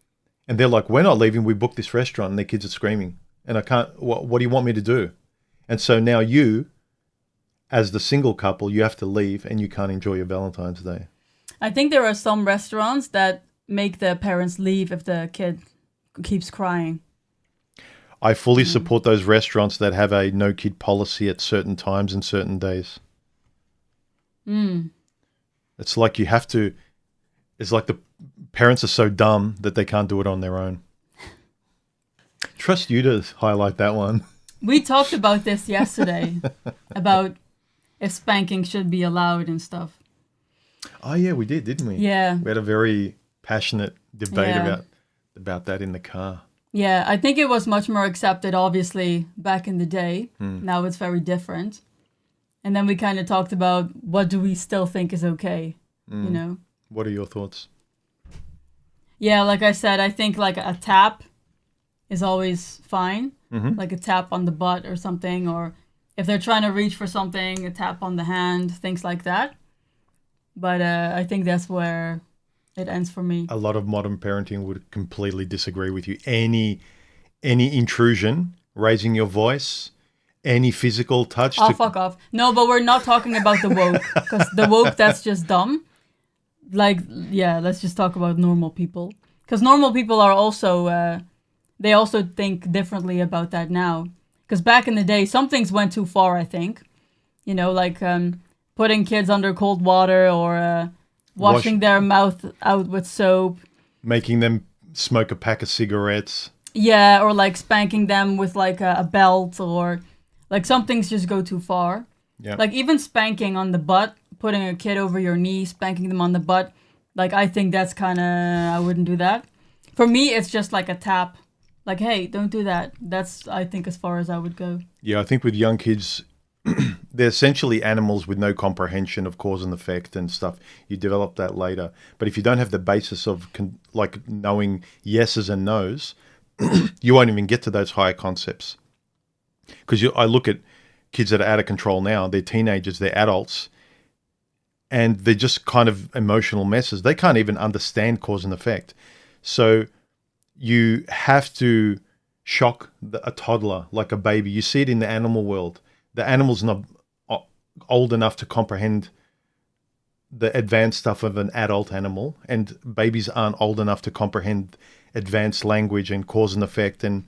and they're like, "We're not leaving. We booked this restaurant," and their kids are screaming, and I can't. What do you want me to do? And so now you, as the single couple, you have to leave, and you can't enjoy your Valentine's Day. I think there are some restaurants that make the parents leave if the kid keeps crying. I fully support those restaurants that have a no kid policy at certain times and certain days. It's like you have to, it's like the parents are so dumb that they can't do it on their own. Trust you to highlight that one. We talked about this yesterday, about if spanking should be allowed and stuff. Oh yeah, we did, didn't we? Yeah. We had a very passionate debate about that in the car. Yeah, I think it was much more accepted, obviously, back in the day. Now it's very different. And then we kind of talked about what do we still think is okay, you know? What are your thoughts? Yeah, like I said, I think like a tap is always fine. Like a tap on the butt or something. Or if they're trying to reach for something, a tap on the hand, things like that. But I think that's where it ends for me. A lot of modern parenting would completely disagree with you. Any intrusion, raising your voice, any physical touch. Oh, fuck off. No, but we're not talking about the woke. Because the woke, that's just dumb. Like, yeah, let's just talk about normal people. Because normal people are also, they also think differently about that now. Because back in the day, some things went too far, I think. You know, like putting kids under cold water or... washing their mouth out with soap. Making them smoke a pack of cigarettes. Yeah, or like spanking them with like a belt, or like some things just go too far. Yeah. Like even spanking on the butt, putting a kid over your knee, spanking them on the butt. Like I think that's kind of, I wouldn't do that. For me, it's just like a tap. Like, hey, don't do that. That's, I think, as far as I would go. Yeah, I think with young kids... they're essentially animals with no comprehension of cause and effect and stuff. You develop that later. But if you don't have the basis of like knowing yeses and nos, you won't even get to those higher concepts. Because I look at kids that are out of control now. They're teenagers, they're adults, and they're just kind of emotional messes. They can't even understand cause and effect. So you have to shock a toddler like a baby. You see it in the animal world. The animal's not old enough to comprehend the advanced stuff of an adult animal, and babies aren't old enough to comprehend advanced language and cause and effect and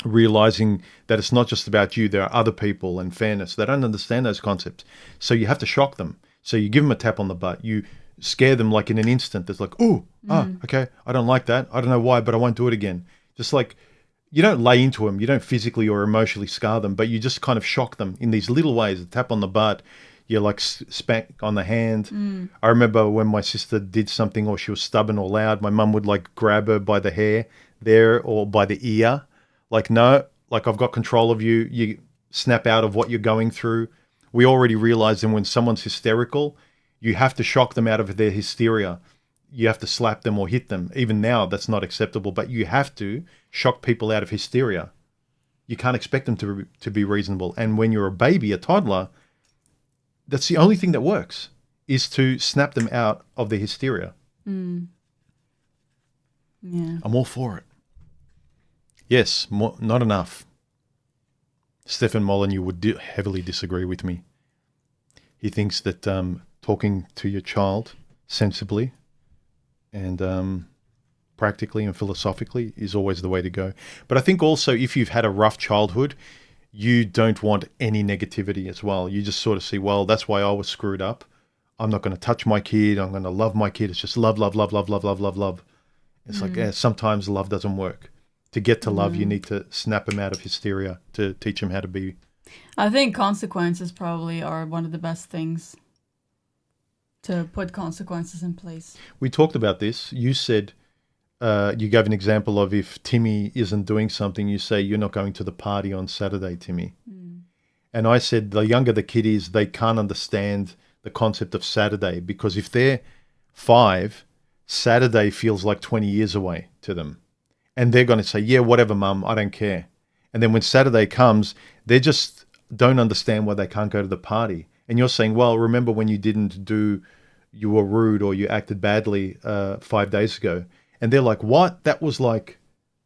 realizing that it's not just about you, there are other people and fairness. They don't understand those concepts. So you have to shock them. So you give them a tap on the butt. You scare them like in an instant. It's like, okay, I don't like that. I don't know why, but I won't do it again. Just like, you don't lay into them. You don't physically or emotionally scar them, but you just kind of shock them in these little ways. A tap on the butt, you like spank on the hand. I remember when my sister did something or she was stubborn or loud, my mum would like grab her by the hair there or by the ear. Like, no, like I've got control of you. You snap out of what you're going through. We already realize that when someone's hysterical, you have to shock them out of their hysteria. You have to slap them or hit them. Even now, that's not acceptable, but you have to shock people out of hysteria. You can't expect them to be reasonable. And when you're a baby, a toddler, that's the only thing that works, is to snap them out of their hysteria. Yeah. I'm all for it. Yes, not enough. Stefan Molyneux would heavily disagree with me. He thinks that talking to your child sensibly and practically and philosophically is always the way to go. But I think also if you've had a rough childhood, you don't want any negativity as well. You just sort of see, well, that's why I was screwed up. I'm not going to touch my kid. I'm going to love my kid. It's just love, love, love, love, love, love, love, love. It's like, sometimes love doesn't work. To get to love, you need to snap him out of hysteria to teach him how to be. I think consequences probably are one of the best things, to put consequences in place. We talked about this. You said, you gave an example of if Timmy isn't doing something, you say, you're not going to the party on Saturday, Timmy. And I said, the younger the kid is, they can't understand the concept of Saturday, because if they're 5, Saturday feels like 20 years away to them. And they're going to say, yeah, whatever, Mum, I don't care. And then when Saturday comes, they just don't understand why they can't go to the party. And you're saying, well, remember when you were rude or you acted badly 5 days ago. And they're like, what? That was like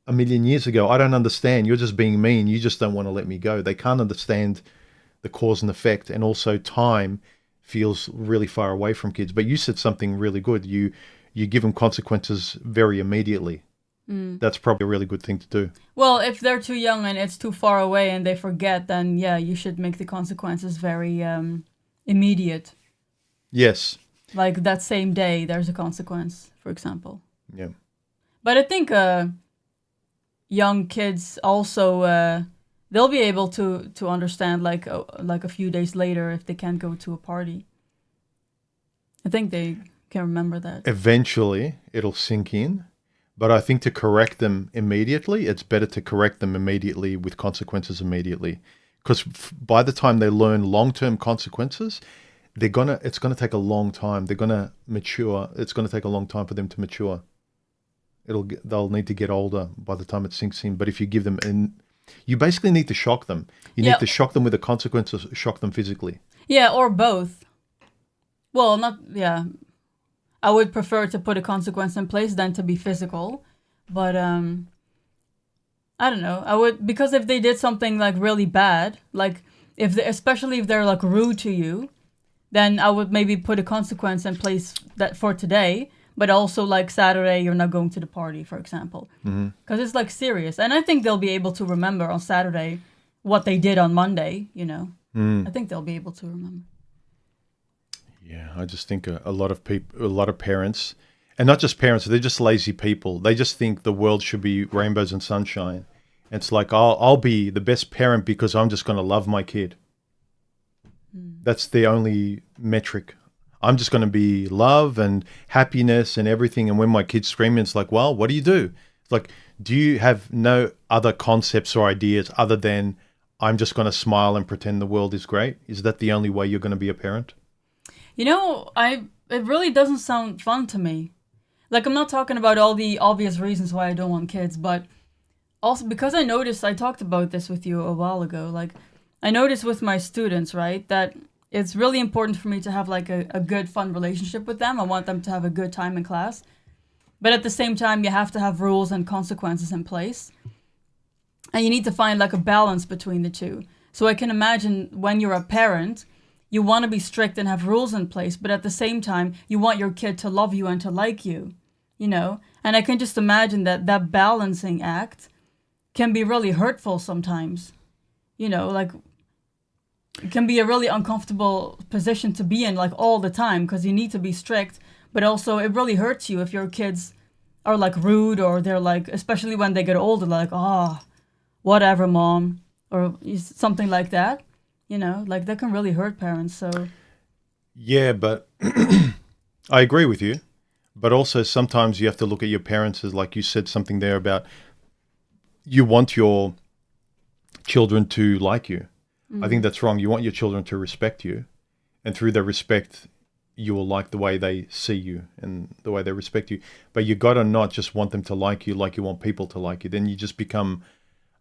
a million years ago. I don't understand. You're just being mean. You just don't want to let me go. They can't understand the cause and effect. And also time feels really far away from kids. But you said something really good. You give them consequences very immediately. That's probably a really good thing to do. Well, if they're too young and it's too far away and they forget, then yeah, you should make the consequences very immediate. Yes. Like that same day, there's a consequence, for example. Yeah. But I think young kids also, they'll be able to understand like a few days later if they can't go to a party. I think they can remember that. Eventually, it'll sink in. But I think to correct them immediately, it's better to correct them immediately with consequences immediately. Because by the time they learn long-term consequences, it's gonna take a long time. They're gonna mature. It's gonna take a long time for them to mature. They'll need to get older by the time it sinks in. But if you give them, you basically need to shock them. You need to shock them with the consequences, shock them physically. Yeah, or both. Well, I would prefer to put a consequence in place than to be physical, but I don't know. I would, because if they did something like really bad, like especially if they're like rude to you, then I would maybe put a consequence in place that for today, but also like Saturday you're not going to the party, for example, because it's like serious, and I think they'll be able to remember on Saturday what they did on Monday. I think they'll be able to remember. Yeah, I just think a lot of people, a lot of parents, and not just parents, they're just lazy people. They just think the world should be rainbows and sunshine. It's like, I'll be the best parent because I'm just going to love my kid. That's the only metric. I'm just going to be love and happiness and everything. And when my kid's screaming, it's like, well, what do you do? It's like, do you have no other concepts or ideas other than I'm just going to smile and pretend the world is great? Is that the only way you're going to be a parent? It really doesn't sound fun to me. Like, I'm not talking about all the obvious reasons why I don't want kids, but also because I talked about this with you a while ago, like, I noticed with my students, right, that it's really important for me to have, like, a good, fun relationship with them. I want them to have a good time in class. But at the same time, you have to have rules and consequences in place. And you need to find, like, a balance between the two. So I can imagine when you're a parent, you want to be strict and have rules in place, but at the same time, you want your kid to love you and to like you, And I can just imagine that balancing act can be really hurtful sometimes, like it can be a really uncomfortable position to be in, like all the time, because you need to be strict, but also it really hurts you if your kids are like rude or they're like, especially when they get older, like, whatever, Mom, or something like that. Like that can really hurt parents. So, yeah, but I agree with you. But also sometimes you have to look at your parents as, like you said something there about, you want your children to like you. I think that's wrong. You want your children to respect you, and through their respect, you will like the way they see you and the way they respect you. But you got to not just want them to like you want people to like you. Then you just become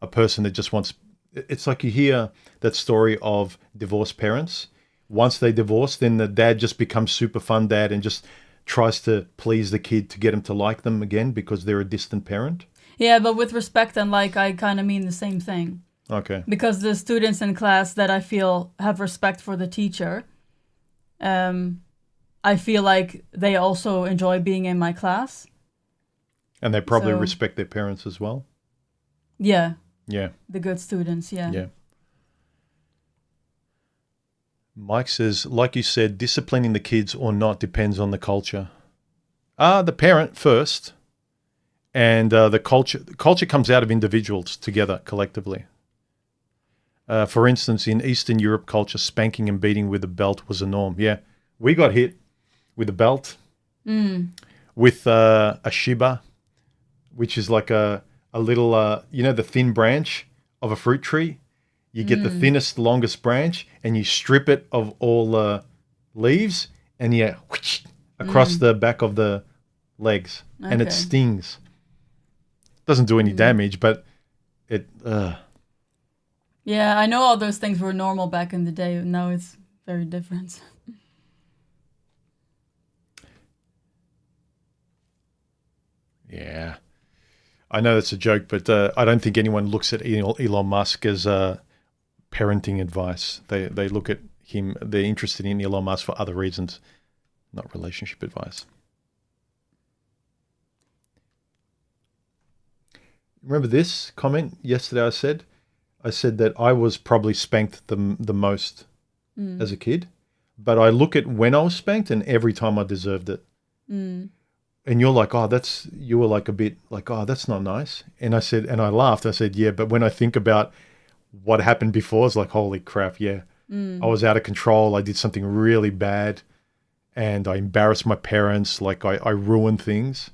a person that just wants. It's like you hear that story of divorced parents. Once they divorce, then the dad just becomes super fun dad and just tries to please the kid to get him to like them again because they're a distant parent. Yeah, but with respect and like, I kind of mean the same thing. Okay. Because the students in class that I feel have respect for the teacher, I feel like they also enjoy being in my class. And they probably respect their parents as well. Yeah. Yeah. The good students, yeah. Yeah. Mike says, like you said, disciplining the kids or not depends on the culture. The parent first, and the culture. The culture comes out of individuals together, collectively. For instance, in Eastern Europe culture, spanking and beating with a belt was a norm. Yeah, we got hit with a belt, with a shiba, which is like a little, the thin branch of a fruit tree. You get the thinnest, longest branch, and you strip it of all the leaves, and you whoosh, across the back of the legs, and it stings. Doesn't do any damage, but it. Yeah, I know all those things were normal back in the day. Now it's very different. Yeah, I know that's a joke, but I don't think anyone looks at Elon Musk as parenting advice. They look at him, they're interested in Elon Musk for other reasons, not relationship advice. Remember this comment yesterday? I said that I was probably spanked the most as a kid, but I look at when I was spanked and every time I deserved it. And you're like, you were like a bit like, oh, that's not nice. And I said, and I laughed. I said, yeah, but when I think about what happened before, it's like, holy crap, yeah. I was out of control. I did something really bad and I embarrassed my parents. Like I ruined things.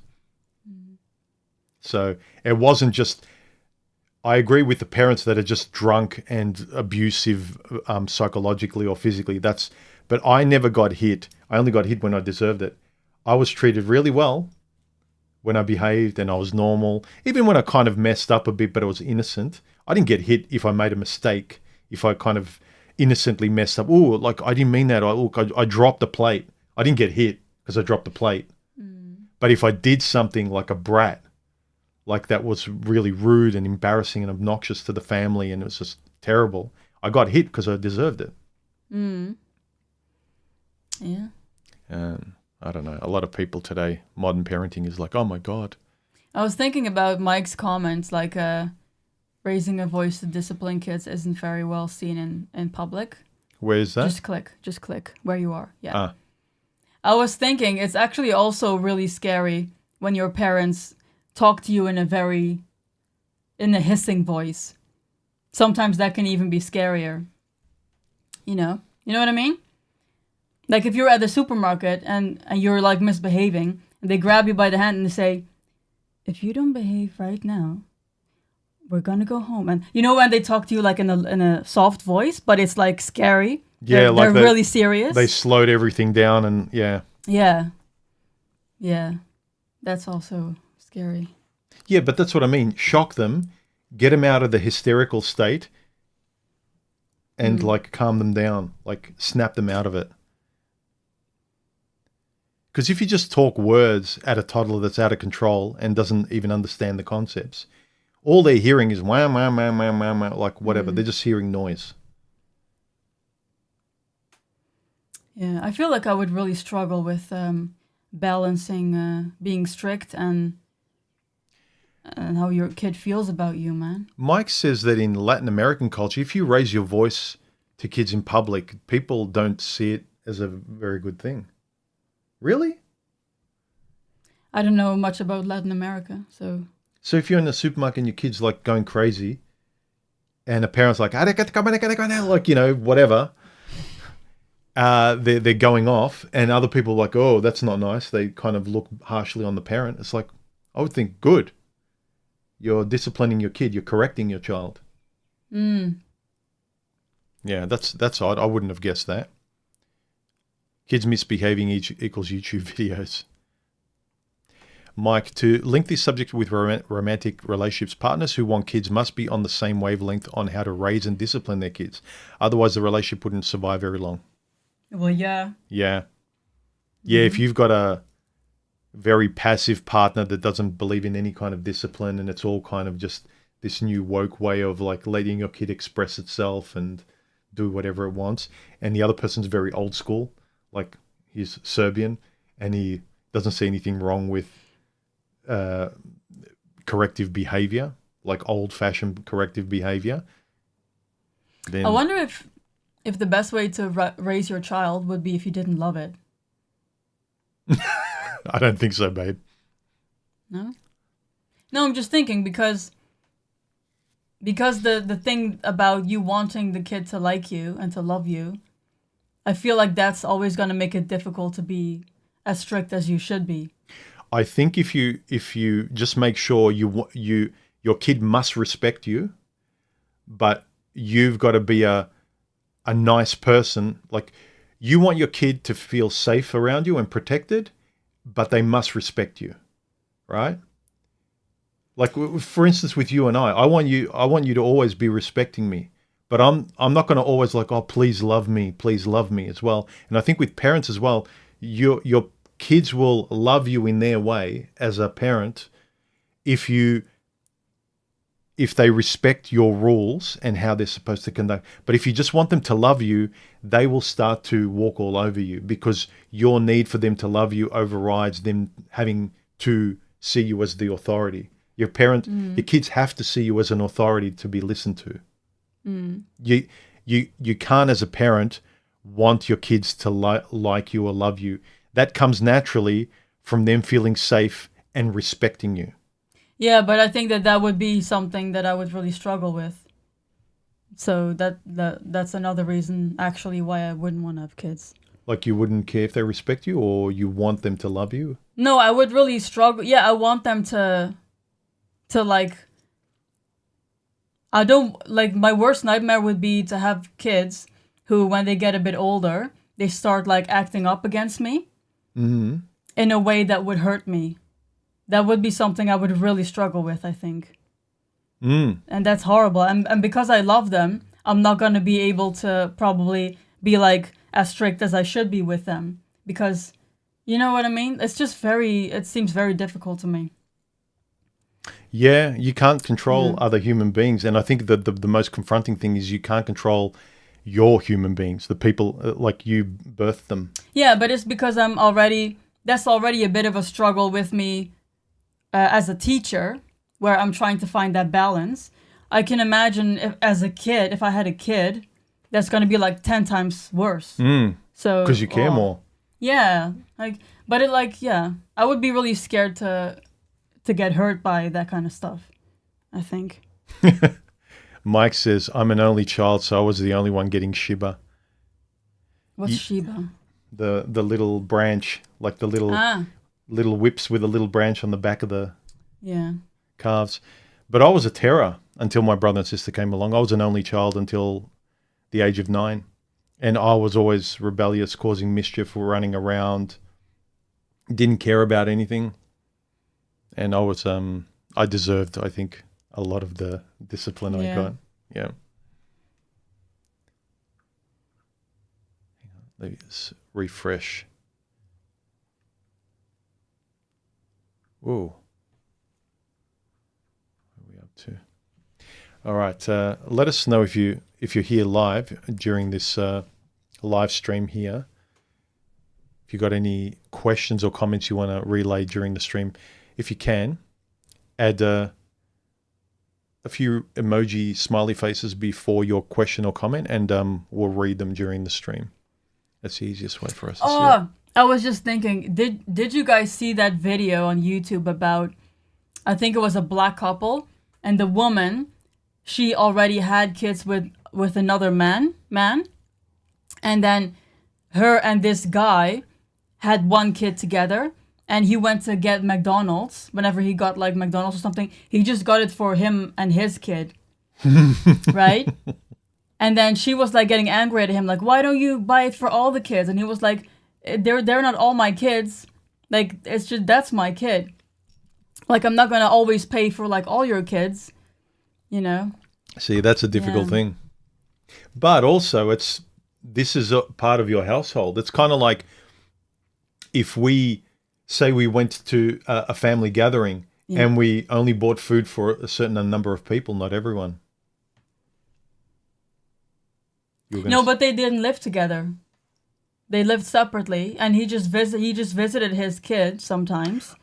So it wasn't just, I agree with the parents that are just drunk and abusive psychologically or physically. But I never got hit. I only got hit when I deserved it. I was treated really well when I behaved and I was normal. Even when I kind of messed up a bit, but I was innocent. I didn't get hit if I made a mistake. If I kind of innocently messed up. Oh, like I didn't mean that. I dropped the plate. I didn't get hit because I dropped the plate. But if I did something like a brat, like that was really rude and embarrassing and obnoxious to the family and it was just terrible, I got hit because I deserved it. Yeah. I don't know. A lot of people today, modern parenting is like, oh my God. I was thinking about Mike's comments, like raising a voice to discipline kids isn't very well seen in public. Where is that? Just click where you are. Yeah. I was thinking it's actually also really scary when your parents talk to you in a hissing voice. Sometimes that can even be scarier. You know what I mean? Like if you're at the supermarket and you're like misbehaving, and they grab you by the hand and they say, if you don't behave right now, we're gonna go home. And you know when they talk to you like in a soft voice, but it's like scary. Yeah, they're really serious. They slowed everything down and yeah. Yeah. That's also scary. Yeah, but that's what I mean. Shock them, get them out of the hysterical state and like calm them down, like snap them out of it. Because if you just talk words at a toddler that's out of control and doesn't even understand the concepts, all they're hearing is wah, wah, wah, wah, wah, wah, like whatever. They're just hearing noise. Yeah, I feel like I would really struggle with balancing being strict and how your kid feels about you, man. Mike says that in Latin American culture, if you raise your voice to kids in public, people don't see it as a very good thing. Really? I don't know much about Latin America, so... So if you're in the supermarket and your kid's like going crazy and a parent's like, like, whatever, they're going off and other people are like, oh, that's not nice. They kind of look harshly on the parent. It's like, I would think, good. You're disciplining your kid. You're correcting your child. Yeah, that's odd. I wouldn't have guessed that. Kids misbehaving equals YouTube videos. Mike, to link this subject with romantic relationships, partners who want kids must be on the same wavelength on how to raise and discipline their kids. Otherwise, the relationship wouldn't survive very long. Well, yeah. Yeah. Yeah, if you've got very passive partner that doesn't believe in any kind of discipline, and it's all kind of just this new woke way of like letting your kid express itself and do whatever it wants. And the other person's very old school, like he's Serbian, and he doesn't see anything wrong with corrective behavior, like old-fashioned corrective behavior. Then I wonder if the best way to raise your child would be if you didn't love it. I don't think so, babe. No? No, I'm just thinking because the thing about you wanting the kid to like you and to love you, I feel like that's always going to make it difficult to be as strict as you should be. I think if you just make sure your kid must respect you, but you've got to be a nice person. Like, you want your kid to feel safe around you and protected, but they must respect you, right? Like, for instance, with you and I want you to always be respecting me, but I'm not going to always like, oh, please love me as well. And I think with parents as well, your kids will love you in their way as a parent if they respect your rules and how they're supposed to conduct. But if you just want them to love you, they will start to walk all over you because your need for them to love you overrides them having to see you as the authority. Your kids have to see you as an authority to be listened to. You can't, as a parent, want your kids to like you or love you. That comes naturally from them feeling safe and respecting you. Yeah, but I think that would be something that I would really struggle with. So that's another reason, actually, why I wouldn't want to have kids. Like, you wouldn't care if they respect you, or you want them to love you? No, I would really struggle. Yeah, I want them to like... I don't... Like, my worst nightmare would be to have kids who, when they get a bit older, they start, like, acting up against me in a way that would hurt me. That would be something I would really struggle with, I think. And that's horrible. And because I love them, I'm not going to be able to probably be like as strict as I should be with them. Because, you know what I mean? It's just it seems very difficult to me. Yeah, you can't control other human beings. And I think that the most confronting thing is you can't control your human beings, the people, like you birthed them. Yeah, but it's because that's already a bit of a struggle with me. As a teacher, where I'm trying to find that balance. I can imagine if I had a kid, that's going to be like 10 times worse. So because you care more. Yeah, I would be really scared to get hurt by that kind of stuff, I think. Mike says, I'm an only child, so I was the only one getting Shiba. What's Shiba? The little branch, like the little whips with a little branch on the back of the calves. But I was a terror until my brother and sister came along. I was an only child until the age of 9. And I was always rebellious, causing mischief, running around, didn't care about anything. And I deserved, I think, a lot of the discipline I got. Yeah. Let me just refresh. Whoa. What are we up to? All right. Let us know if you're here live during this live stream here. If you've got any questions or comments you want to relay during the stream, if you can, add a few emoji smiley faces before your question or comment, and we'll read them during the stream. That's the easiest way for us to see it. I was just thinking, did you guys see that video on YouTube about, I think it was a black couple, and the woman, she already had kids with another man, and then her and this guy had one kid together, and he went to get McDonald's. Whenever he got like McDonald's or something, he just got it for him and his kid, right? And then she was like getting angry at him, like, why don't you buy it for all the kids? And he was like, they're not all my kids. Like, it's just, that's my kid. Like, I'm not going to always pay for like all your kids, you know? See, that's a difficult thing. But also this is a part of your household. It's kind of like if we say we went to a family gathering and we only bought food for a certain number of people, not everyone. No, but they didn't live together. They lived separately, and he just visited his kid sometimes.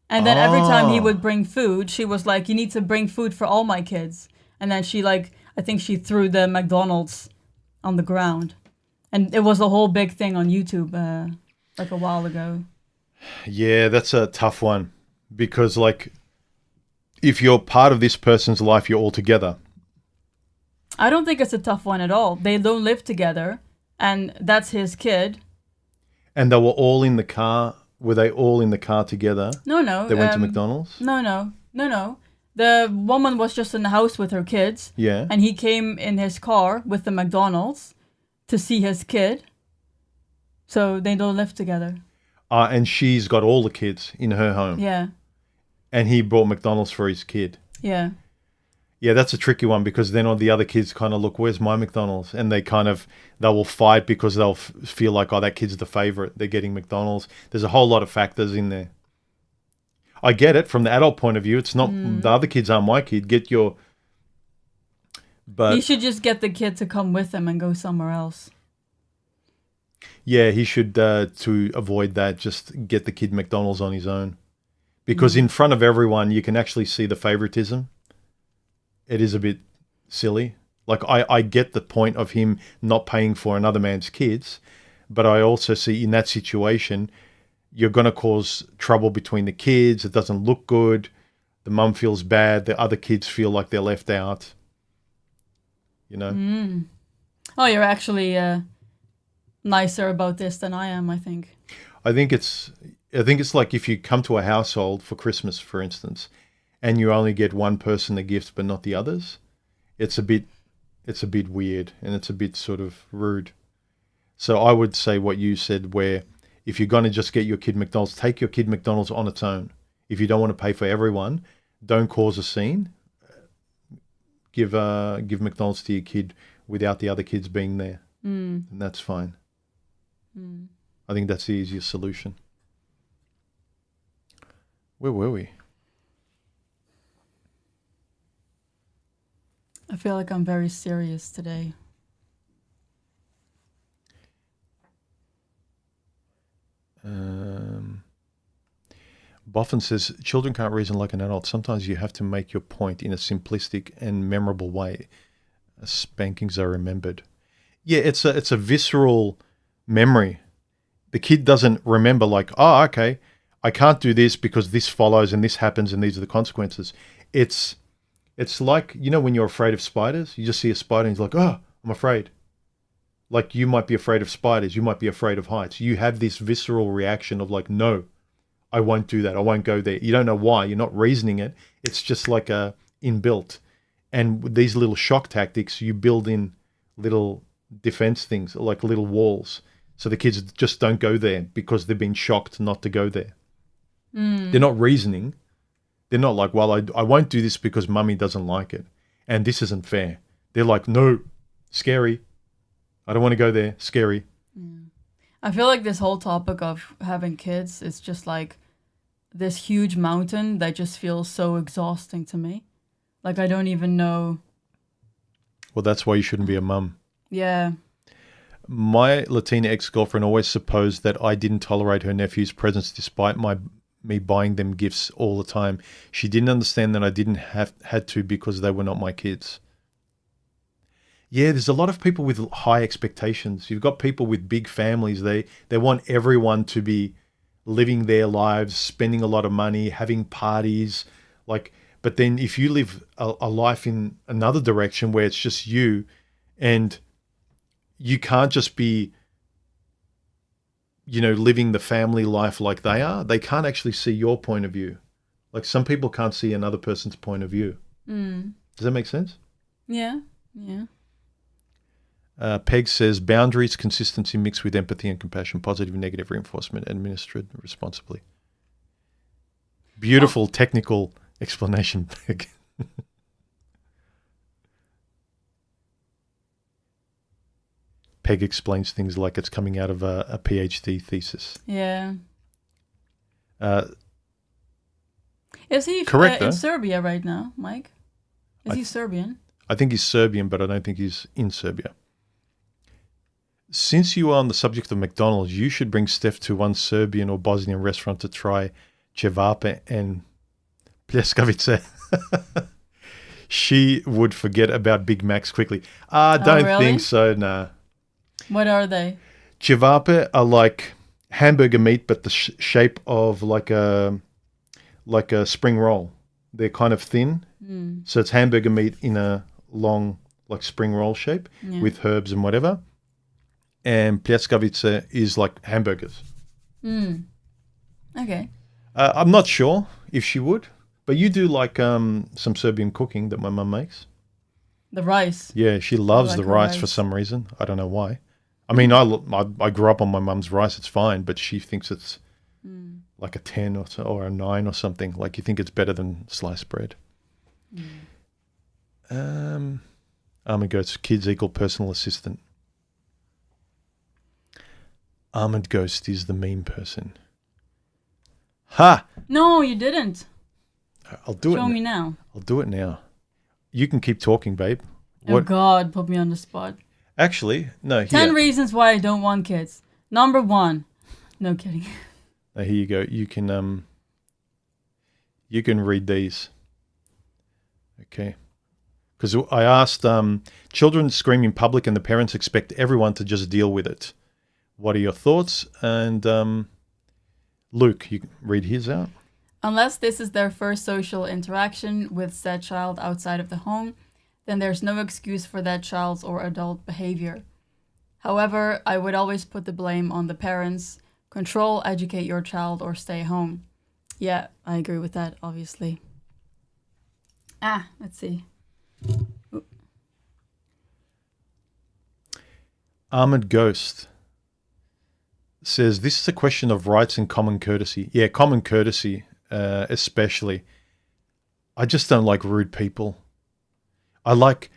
And then every time he would bring food, she was like, "You need to bring food for all my kids." And then she I think she threw the McDonald's on the ground, and it was a whole big thing on YouTube like a while ago. Yeah, that's a tough one because like if you're part of this person's life, you're all together. I don't think it's a tough one at all. They don't live together, and that's his kid. And they were all in the car. Were they all in the car together? No. They went to McDonald's? No. The woman was just in the house with her kids. Yeah. And he came in his car with the McDonald's to see his kid. So they don't live together. And she's got all the kids in her home. Yeah. And he brought McDonald's for his kid. Yeah. Yeah, that's a tricky one because then all the other kids kind of look, where's my McDonald's? And they will fight because they'll feel like, oh, that kid's the favorite. They're getting McDonald's. There's a whole lot of factors in there. I get it from the adult point of view. It's not the other kids aren't my kid. But he should just get the kid to come with him and go somewhere else. Yeah, he should, to avoid that, just get the kid McDonald's on his own. Because in front of everyone, you can actually see the favoritism. It is a bit silly. Like, I get the point of him not paying for another man's kids, but I also see in that situation, you're going to cause trouble between the kids. It doesn't look good. The mum feels bad. The other kids feel like they're left out. You know? Oh, you're actually nicer about this than I am, I think. I think it's like if you come to a household for Christmas, for instance, and you only get one person a gift but not the others, it's a bit weird and it's a bit sort of rude. So I would say what you said, where if you're going to just get your kid McDonald's, take your kid McDonald's on its own. If you don't want to pay for everyone, don't cause a scene. Give McDonald's to your kid without the other kids being there, and that's fine. I think that's the easiest solution. Where were we? I feel like I'm very serious today. Boffin says, children can't reason like an adult. Sometimes you have to make your point in a simplistic and memorable way. Spankings are remembered. Yeah, it's a visceral memory. The kid doesn't remember like, oh, okay, I can't do this because this follows and this happens and these are the consequences. It's like, you know, when you're afraid of spiders, you just see a spider and you're like, oh, I'm afraid. Like, you might be afraid of spiders. You might be afraid of heights. You have this visceral reaction of like, no, I won't do that. I won't go there. You don't know why. You're not reasoning it. It's just like a inbuilt. And with these little shock tactics, you build in little defense things, like little walls. So the kids just don't go there because they've been shocked not to go there. They're not reasoning. They're not like, well, I won't do this because mummy doesn't like it. And this isn't fair. They're like, no, scary. I don't want to go there. Scary. I feel like this whole topic of having kids is just like this huge mountain that just feels so exhausting to me. Like, I don't even know. Well, that's why you shouldn't be a mum. Yeah. My Latina ex-girlfriend always supposed that I didn't tolerate her nephew's presence despite me buying them gifts all the time. She didn't understand that I didn't had to because they were not my kids. Yeah, there's a lot of people with high expectations. You've got people with big families. They want everyone to be living their lives, spending a lot of money, having parties. But then if you live a life in another direction where it's just you, and you can't just be, you know, living the family life like they are, they can't actually see your point of view. Like, some people can't see another person's point of view. Does that make sense? Yeah. Peg says, boundaries, consistency mixed with empathy and compassion, positive and negative reinforcement, administered responsibly. Beautiful technical explanation, Peg. Peg explains things like it's coming out of a PhD thesis. Yeah. Uh, Is he Correct, though. in Serbia right now, Mike? Is he Serbian? I think he's Serbian, but I don't think he's in Serbia. Since you are on the subject of McDonald's, you should bring Steph to one Serbian or Bosnian restaurant to try cevape and pljeskavice. She would forget about Big Macs quickly. Don't really? think so, nah. What are they? Cevape are like hamburger meat, but the shape of like a spring roll. They're kind of thin. So it's hamburger meat in a long, like spring roll shape with herbs and whatever. And pljeskavice is like hamburgers. Okay. I'm not sure if she would, but you do like some Serbian cooking that my mum makes. The rice. Yeah, she loves like the her rice rice. for some reason. I don't know why. I mean, I grew up on my mum's rice. It's fine, but she thinks it's like a 10 or a 9 or something. Like you think it's better than sliced bread. Almond Ghost, kids equal personal assistant. Almond Ghost is the meme person. Ha! No, you didn't. I'll do it. Show me now. I'll do it now. You can keep talking, babe. Oh God, put me on the spot. Actually, no. 10 reasons why I don't want kids. Number 1. No kidding. Here you go. You can read these. Okay. Because I asked, children scream in public and the parents expect everyone to just deal with it. What are your thoughts? And Luke, you can read his out. Unless this is their first social interaction with said child outside of the home, then there's no excuse for that child's or adult behavior. However, I would always put the blame on the parents. Control, educate your child, or stay home. Yeah, I agree with that, obviously. Let's see. Armored Ghost says, this is a question of rights and common courtesy. Yeah, common courtesy, especially. I just don't like rude people. I like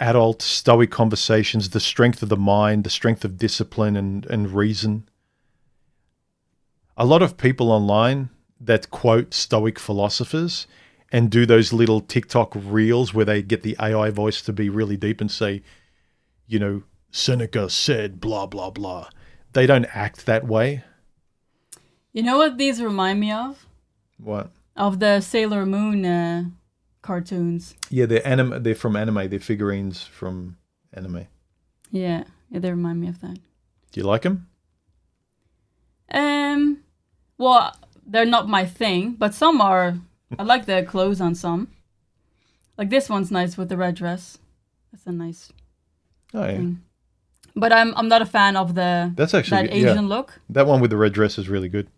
adult, stoic conversations, the strength of the mind, the strength of discipline and reason. A lot of people online that quote stoic philosophers and do those little TikTok reels where they get the AI voice to be really deep and say, you know, Seneca said blah, blah, blah. They don't act that way. You know what these remind me of? What? Of the Sailor Moon cartoons. Yeah, they're from anime. They're figurines from anime. Yeah, they remind me of that. Do you like them? Well, they're not my thing, but some are. I like the clothes on some. Like this one's nice with the red dress. That's a nice thing. But I'm not a fan of That's actually that Asian look. That one with the red dress is really good.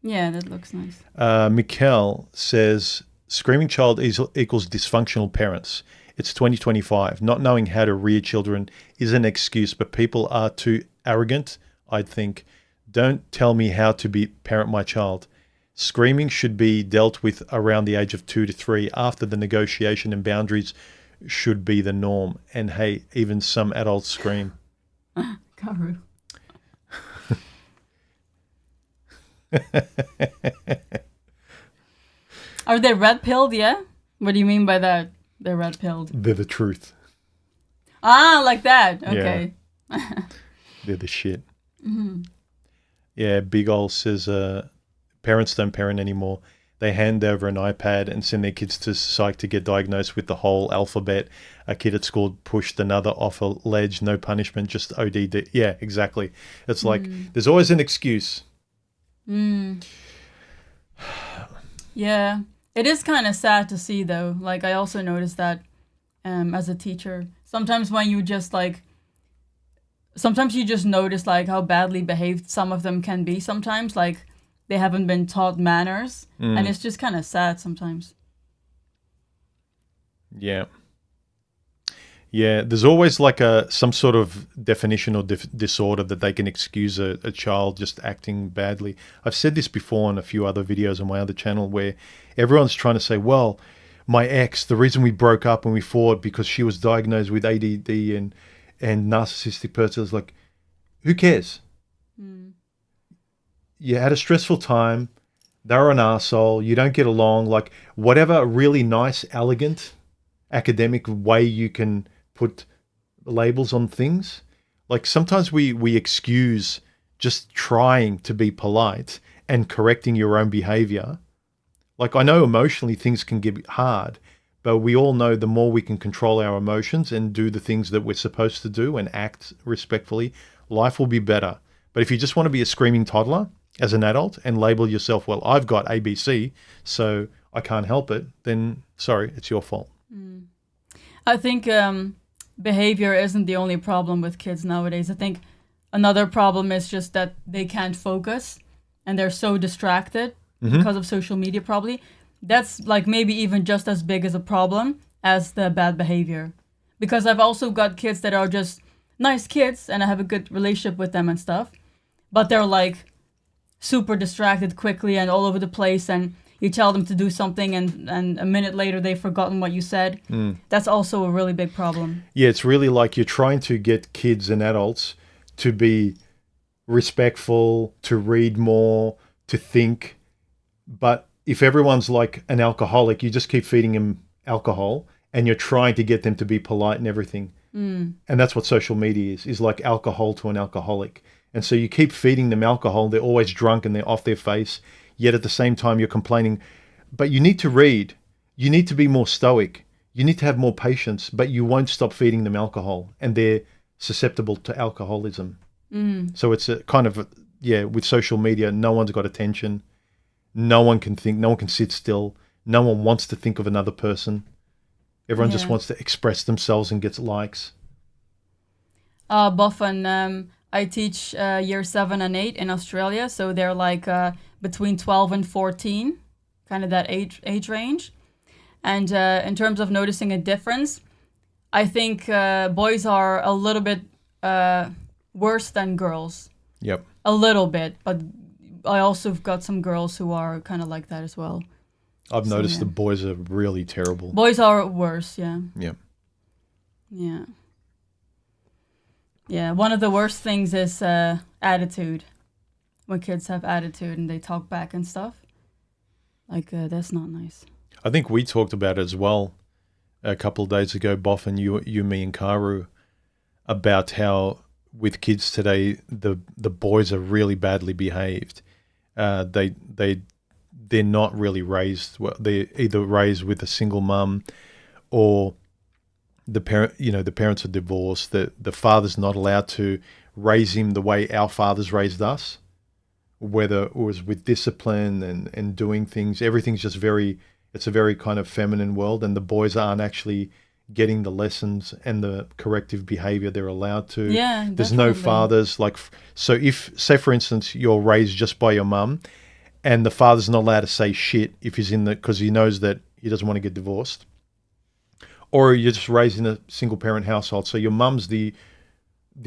Yeah, that looks nice. Mikkel says, screaming child equals dysfunctional parents. It's 2025. Not knowing how to rear children is an excuse, but people are too arrogant, I'd think. Don't tell me how to parent my child. Screaming should be dealt with around the age of 2 to 3. After the negotiation and boundaries should be the norm. And hey, even some adults scream. Karu. Are they red-pilled, yeah? What do you mean by that? They're red-pilled. They're the truth. Like that. Okay. Yeah. They're the shit. Mm-hmm. Yeah, Big Ol says parents don't parent anymore. They hand over an iPad and send their kids to psych to get diagnosed with the whole alphabet. A kid at school pushed another off a ledge. No punishment, just ODD. Yeah, exactly. It's like there's always an excuse. Yeah. It is kind of sad to see, though. Like, I also noticed that as a teacher. Sometimes when you just, sometimes you just notice, how badly behaved some of them can be sometimes. Like, they haven't been taught manners. And it's just kind of sad sometimes. Yeah. Yeah, there's always some sort of definition or disorder that they can excuse a child just acting badly. I've said this before on a few other videos on my other channel where everyone's trying to say, well, my ex, the reason we broke up and we fought because she was diagnosed with ADD and narcissistic person. It's like, who cares? You had a stressful time. they're an arsehole, you don't get along, like whatever really nice, elegant, academic way you can put labels on things. Like sometimes we excuse just trying to be polite and correcting your own behavior. Like I know emotionally things can get hard, but we all know the more we can control our emotions and do the things that we're supposed to do and act respectfully, life will be better. But if you just want to be a screaming toddler as an adult and label yourself, well, I've got ABC, so I can't help it, then sorry, it's your fault. I think behavior isn't the only problem with kids nowadays. I think another problem is just that they can't focus and they're so distracted because of social media probably. That's like maybe even just as big as a problem as the bad behavior. Because I've also got kids that are just nice kids and I have a good relationship with them and stuff. But they're like super distracted quickly and all over the place, and you tell them to do something and a minute later they've forgotten what you said. That's also a really big problem. Yeah, it's really like you're trying to get kids and adults to be respectful, to read more, to think. But if everyone's like an alcoholic, you just keep feeding them alcohol and you're trying to get them to be polite and everything. And that's what social media is like alcohol to an alcoholic. And so you keep feeding them alcohol, they're always drunk and they're off their face, yet at the same time you're complaining. But you need to read, you need to be more stoic, you need to have more patience, but you won't stop feeding them alcohol and they're susceptible to alcoholism. So it's a kind of, with social media, no one's got attention. No one can think, no one can sit still. No one wants to think of another person. Everyone just wants to express themselves and gets likes. Boffin, I teach year 7 and 8 in Australia. So they're like between 12 and 14, kind of that age range. And in terms of noticing a difference, I think boys are a little bit worse than girls. Yep. A little bit, but I also have got some girls who are kind of like that as well. I've noticed the boys are really terrible. Boys are worse, yeah. Yeah. Yeah. Yeah, one of the worst things is attitude. When kids have attitude and they talk back and stuff. Like, that's not nice. I think we talked about it as well a couple of days ago, Boff, and you, me, and Karu, about how with kids today, the boys are really badly behaved. They're not really raised well. They're either raised with a single mum, or the parents are divorced. The father's not allowed to raise him the way our fathers raised us, whether it was with discipline and doing things. Everything's just it's a very kind of feminine world, and the boys aren't actually getting the lessons and the corrective behavior they're allowed to. Yeah, there's no definitely. fathers. Like, so if, say for instance, you're raised just by your mum, and the father's not allowed to say shit if he's because he knows that he doesn't want to get divorced, or you're just raised in a single parent household, so your mum's the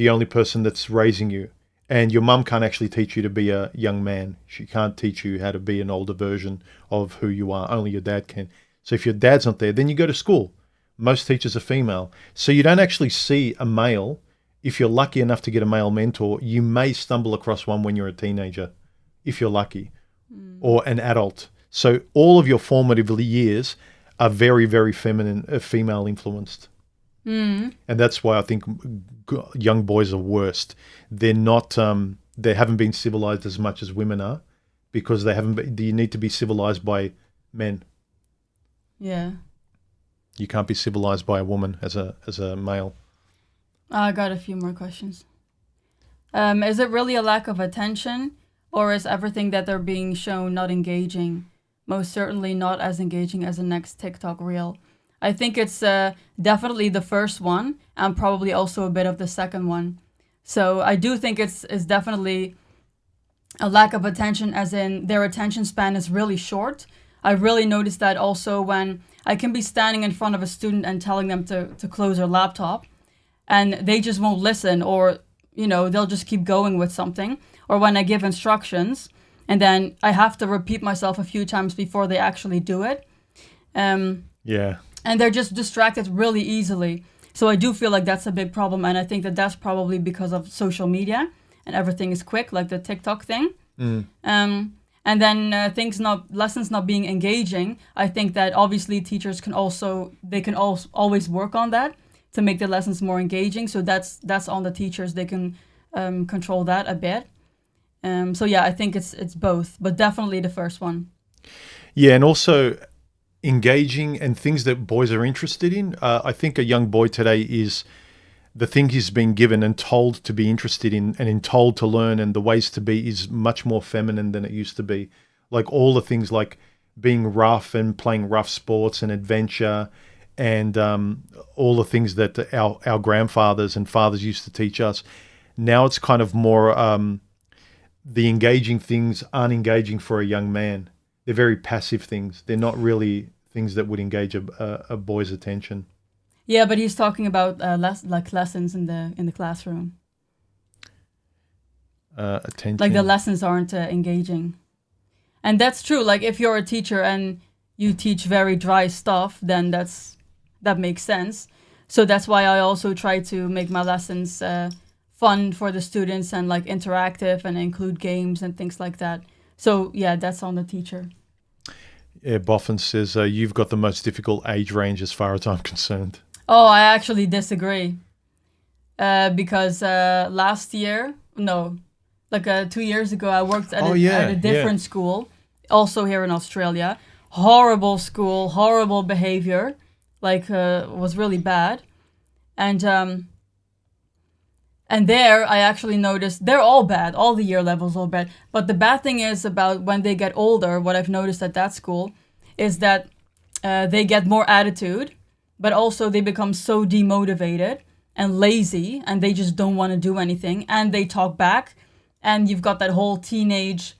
only person that's raising you, and your mum can't actually teach you to be a young man. She can't teach you how to be an older version of who you are. Only your dad can. So if your dad's not there, then you go to school. Most teachers are female. So you don't actually see a male. If you're lucky enough to get a male mentor, you may stumble across one when you're a teenager, if you're lucky, or an adult. So all of your formative years are very, very feminine, female influenced. And that's why I think young boys are worst. They're not, they haven't been civilized as much as women are, because they haven't been, you need to be civilized by men. Yeah. You can't be civilized by a woman as a male. I got a few more questions. Is it really a lack of attention, or is everything that they're being shown not engaging? Most certainly not as engaging as the next TikTok reel. I think it's definitely the first one, and probably also a bit of the second one. So I do think it's definitely a lack of attention, as in their attention span is really short. I really noticed that also when I can be standing in front of a student and telling them to close their laptop, and they just won't listen, or, they'll just keep going with something. Or when I give instructions, and then I have to repeat myself a few times before they actually do it. Yeah. And they're just distracted really easily. So I do feel like that's a big problem, and I think that that's probably because of social media, and everything is quick, like the TikTok thing. And And then lessons not being engaging, I think that obviously teachers can always work on that to make the lessons more engaging. So that's on the teachers. They can control that a bit. So yeah, I think it's both, but definitely the first one. Yeah, and also engaging and things that boys are interested in. I think a young boy today is the thing he's been given and told to be interested in and told to learn and the ways to be is much more feminine than it used to be. Like all the things like being rough and playing rough sports and adventure and all the things that our grandfathers and fathers used to teach us. Now it's kind of more the engaging things aren't engaging for a young man. They're very passive things. They're not really things that would engage a boy's attention. Yeah, but he's talking about lessons in the classroom. Attention. Like the lessons aren't engaging, and that's true. Like if you're a teacher and you teach very dry stuff, then that makes sense. So that's why I also try to make my lessons fun for the students and like interactive and include games and things like that. So yeah, that's on the teacher. Yeah, Boffin says you've got the most difficult age range as far as I'm concerned. Oh, I actually disagree. Because 2 years ago, I worked at a different school, also here in Australia. Horrible school, horrible behavior, was really bad. And there, I actually noticed they're all bad. All the year levels all bad. But the bad thing is about when they get older, what I've noticed at that school is that they get more attitude. But also they become so demotivated and lazy and they just don't want to do anything and they talk back and you've got that whole teenage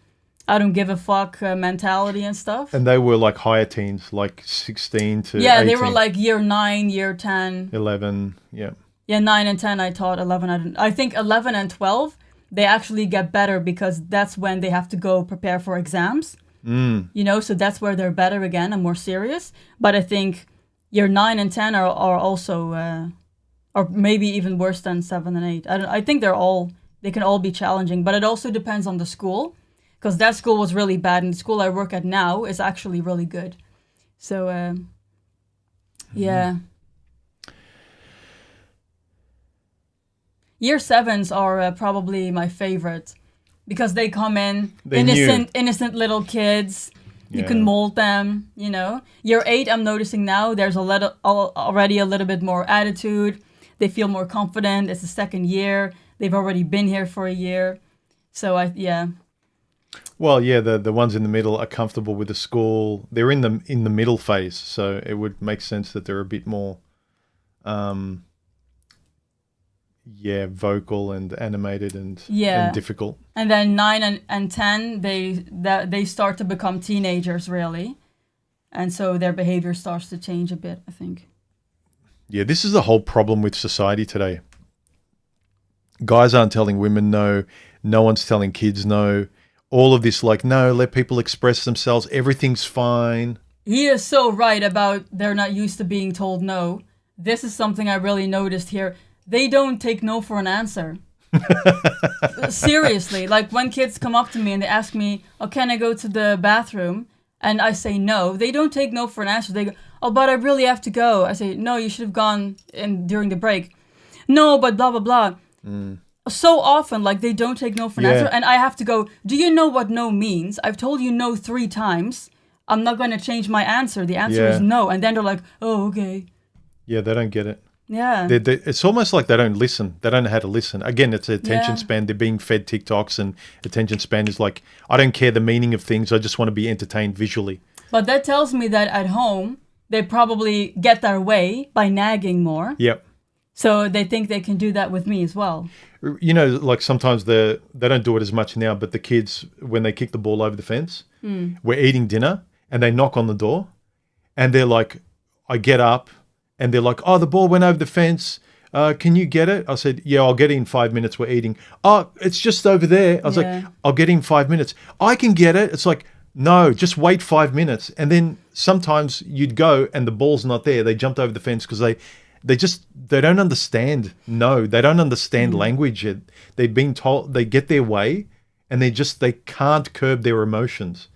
I don't give a fuck mentality and stuff. And they were like higher teens, like 16 to 18. Yeah, they were like year 9, year 10. 11, yeah. Yeah, 9 and 10 I taught, 11 I didn't. I think 11 and 12, they actually get better because that's when they have to go prepare for exams. So that's where they're better again and more serious. But I think year 9 and 10 are also, or maybe even worse than 7 and 8. I think they can all be challenging, but it also depends on the school, because that school was really bad, and the school I work at now is actually really good. So, yeah. Year 7s are probably my favorite, because they come in innocent little kids. You can mold them, Year 8, I'm noticing now, there's already a little bit more attitude. They feel more confident. It's the second year. They've already been here for a year. So, Well, yeah, the ones in the middle are comfortable with the school. They're in the middle phase, so it would make sense that they're a bit more, vocal and animated and difficult. And then 9 and 10, they start to become teenagers, really. And so their behavior starts to change a bit, I think. Yeah, this is the whole problem with society today. Guys aren't telling women no. No one's telling kids no. All of this, no, let people express themselves. Everything's fine. He is so right about they're not used to being told no. This is something I really noticed here. They don't take no for an answer. Seriously, when kids come up to me and they ask me, oh, can I go to the bathroom? And I say no. They don't take no for an answer. They go, oh, but I really have to go. I say, no, you should have gone during the break. No, but blah, blah, blah. So often, they don't take no for an answer. And I have to go, do you know what no means? I've told you no 3 times. I'm not going to change my answer. The answer is no. And then they're like, oh, okay. Yeah, they don't get it. Yeah. It's almost like they don't listen. They don't know how to listen. Again, it's attention span. They're being fed TikToks, and attention span is like, I don't care the meaning of things. I just want to be entertained visually. But that tells me that at home, they probably get their way by nagging more. Yep. So they think they can do that with me as well. Sometimes they don't do it as much now, but the kids, when they kick the ball over the fence, we're eating dinner, and they knock on the door, and they're like, I get up, and they're like, oh, the ball went over the fence. Can you get it? I said, yeah, I'll get it in 5 minutes. We're eating. Oh, it's just over there. I was like, I'll get it in 5 minutes. I can get it. It's like, no, just wait 5 minutes. And then sometimes you'd go and the ball's not there. They jumped over the fence because they don't understand. No, they don't understand language. They've been told, they get their way and they can't curb their emotions.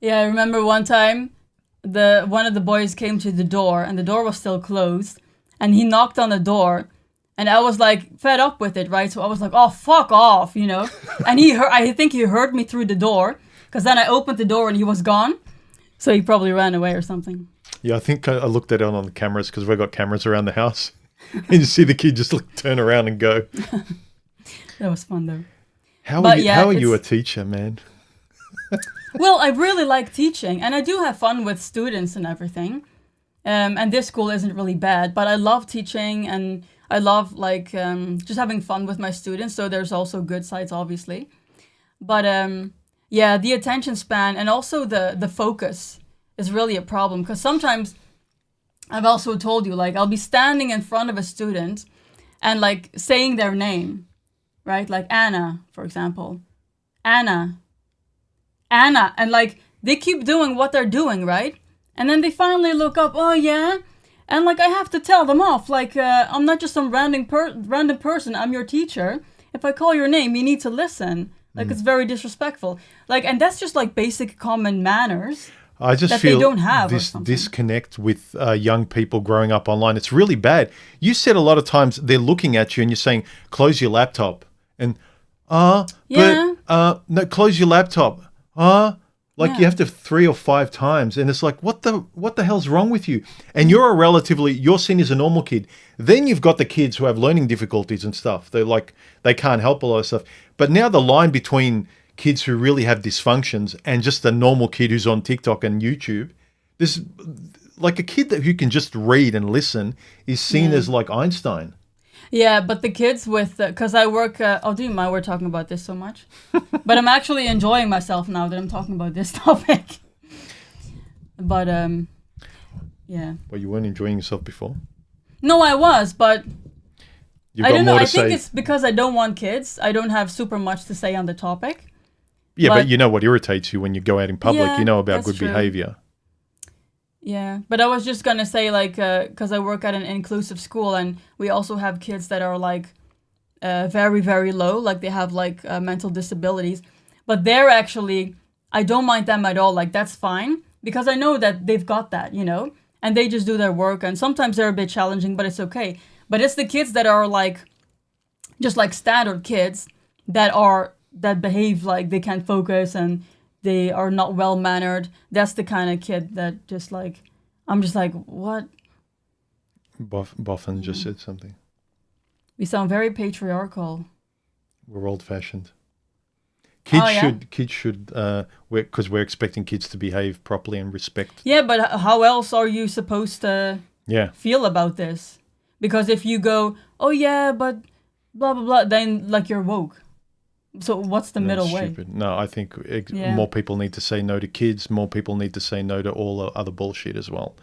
Yeah, I remember one time one of the boys came to the door and the door was still closed and he knocked on the door and I was like fed up with it, right? So I was like, oh, fuck off, you know? And I think he heard me through the door because then I opened the door and he was gone. So he probably ran away or something. Yeah, I think I looked at it on the cameras because we've got cameras around the house. And you see the kid just turn around and go. That was fun though. How are you a teacher, man? Well, I really like teaching and I do have fun with students and everything. And this school isn't really bad, but I love teaching and I love like just having fun with my students. So there's also good sides, obviously. But yeah, the attention span and also the focus is really a problem because sometimes I've also told you, like, I'll be standing in front of a student and like saying their name, right? Like Anna, for example. Anna. And like they keep doing what they're doing, right? And then they finally look up, oh yeah? And like I have to tell them off, like I'm not just some random person, I'm your teacher. If I call your name, you need to listen. Like it's very disrespectful. Like, and that's just like basic common manners. I just that feel they don't have this disconnect with young people growing up online. It's really bad. You said a lot of times they're looking at you and you're saying, close your laptop. And, no, close your laptop. You have to 3 or 5 times. And it's like, what the hell's wrong with you? And you're seen as a normal kid. Then you've got the kids who have learning difficulties and stuff. They can't help a lot of stuff. But now the line between kids who really have dysfunctions and just a normal kid who's on TikTok and YouTube, this like a kid who can just read and listen is seen as like Einstein. Yeah, but the kids with, because I work, do you mind we're talking about this so much? But I'm actually enjoying myself now that I'm talking about this topic. But, yeah. Well, you weren't enjoying yourself before? No, I was, but I don't know. I think it's because I don't want kids. I don't have super much to say on the topic. Yeah, but you know what irritates you when you go out in public. Yeah, you know about good true. behavior. Yeah, but I was just going to say, like, because I work at an inclusive school and we also have kids that are, like, very, very low. Like, they have, like, mental disabilities. But they're actually, I don't mind them at all. Like, that's fine because I know that they've got that, you know? And they just do their work. And sometimes they're a bit challenging, but it's okay. But it's the kids that are, like, just, like, standard kids that behave like they can't focus and they are not well-mannered. That's the kind of kid that just like, I'm just like, what? Boffin just said something. We sound very patriarchal. We're old-fashioned. Kids should, because we're expecting kids to behave properly and respect. Yeah, but how else are you supposed to feel about this? Because if you go, oh yeah, but blah, blah, blah, then like you're woke. So what's the middle way? No, I think more people need to say no to kids. More people need to say no to all the other bullshit as well.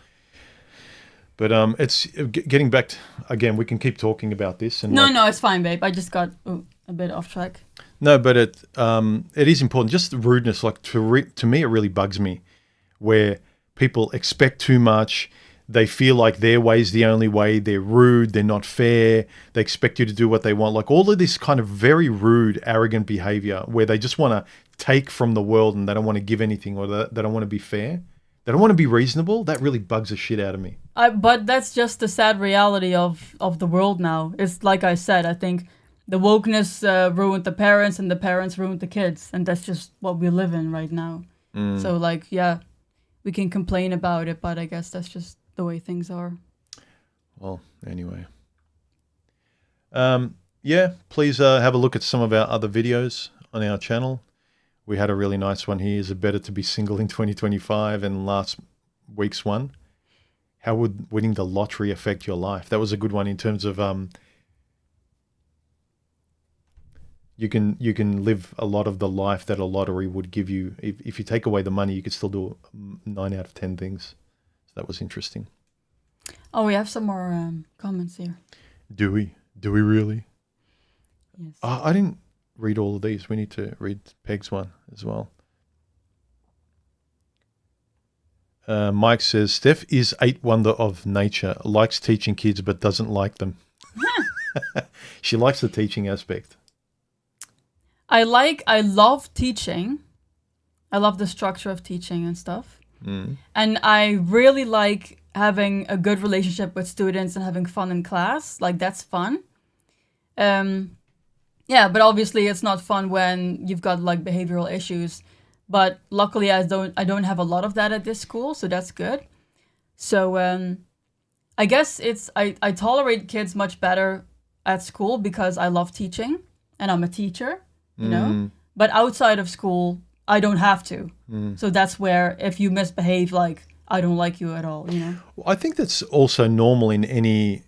But it's getting back to, again, we can keep talking about this. And no, it's fine, babe. I just got a bit off track. No, but it is important. Just the rudeness, like to me, it really bugs me where people expect too much. They feel like their way's the only way. They're rude. They're not fair. They expect you to do what they want. Like all of this kind of very rude, arrogant behavior where they just want to take from the world and they don't want to give anything or they don't want to be fair. They don't want to be reasonable. That really bugs the shit out of me. But that's just the sad reality of the world now. It's like I said, I think the wokeness ruined the parents and the parents ruined the kids. And that's just what we live in right now. So like, yeah, we can complain about it, but I guess that's just the way things are. Well, anyway. Please have a look at some of our other videos on our channel. We had a really nice one here. Is it better to be single in 2025? And last week's one, how would winning the lottery affect your life? That was a good one in terms of you can live a lot of the life that a lottery would give you. If you take away the money, you could still do 9 out of 10 things. That was interesting. Oh, we have some more comments here. Do we really? Yes. I didn't read all of these. We need to read Peg's one as well. Mike says, Steph is 8 wonder of nature, likes teaching kids but doesn't like them. She likes the teaching aspect. I love teaching. I love the structure of teaching and stuff. And I really like having a good relationship with students and having fun in class. Like, that's fun. Yeah, but obviously it's not fun when you've got like behavioral issues. But luckily I don't have a lot of that at this school, so that's good. So I guess I tolerate kids much better at school because I love teaching and I'm a teacher, you know. But outside of school, I don't have to. So that's where if you misbehave, like, I don't like you at all, you know. Well, I think that's also normal in any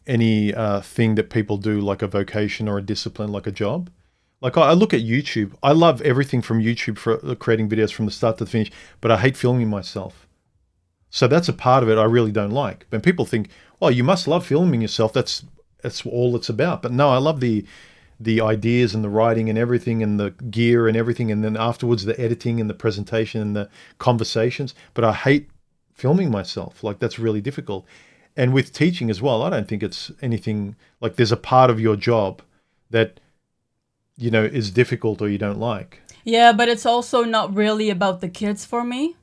thing that people do, like a vocation or a discipline, like a job. Like, I look at YouTube. I love everything from YouTube for creating videos from the start to the finish, but I hate filming myself. So that's a part of it I really don't like. When people think, well, you must love filming yourself. That's all it's about. But no, I love the ideas and the writing and everything and the gear and everything. And then afterwards, the editing and the presentation and the conversations. But I hate filming myself. Like, that's really difficult. And with teaching as well, I don't think it's anything like there's a part of your job that, you know, is difficult or you don't like. Yeah, but it's also not really about the kids for me.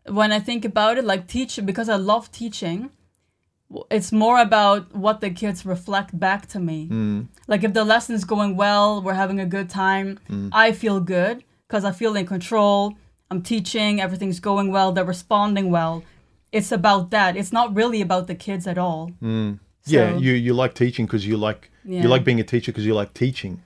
When I think about it, like teaching, because I love teaching, it's more about what the kids reflect back to me. Like, if the lesson's going well, we're having a good time, I feel good because I feel in control. I'm teaching, everything's going well, they're responding well. It's about that. It's not really about the kids at all. Yeah, you like teaching because you like being a teacher because you like teaching.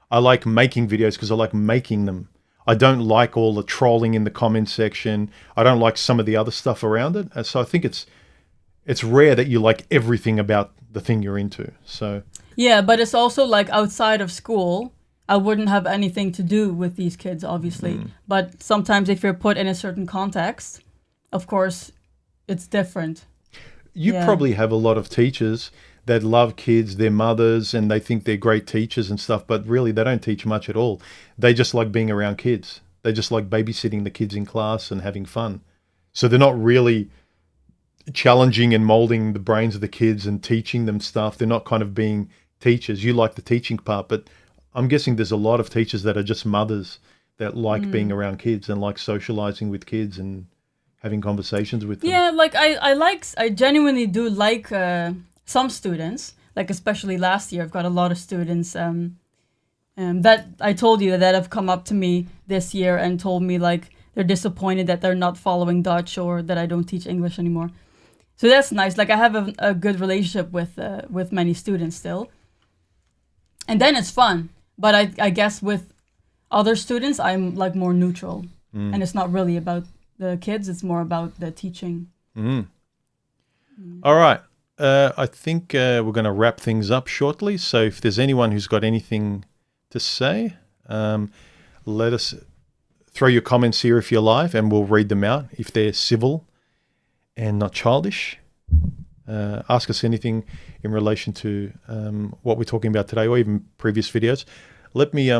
I like making videos because I like making them. I don't like all the trolling in the comment section. I don't like some of the other stuff around it. And so I think it's rare that you like everything about the thing you're into. So yeah, but it's also like outside of school, I wouldn't have anything to do with these kids, obviously. But sometimes if you're put in a certain context, of course, it's different. You probably have a lot of teachers that love kids, their mothers, and they think they're great teachers and stuff, but really they don't teach much at all. They just like being around kids. They just like babysitting the kids in class and having fun. So they're not really challenging and molding the brains of the kids and teaching them stuff. They're not kind of being teachers. You like the teaching part, but I'm guessing there's a lot of teachers that are just mothers that like being around kids and like socializing with kids and having conversations with them. Yeah, like I genuinely do like some students, like especially last year, I've got a lot of students that I told you that have come up to me this year and told me like they're disappointed that they're not following Dutch or that I don't teach English anymore. So that's nice. Like, I have a good relationship with many students still. And then it's fun. But I guess with other students, I'm like more neutral. And it's not really about the kids. It's more about the teaching. All right. I think we're going to wrap things up shortly. So if there's anyone who's got anything to say, let us throw your comments here if you're live and we'll read them out if they're civil and not childish. Ask us anything in relation to what we're talking about today or even previous videos. Let me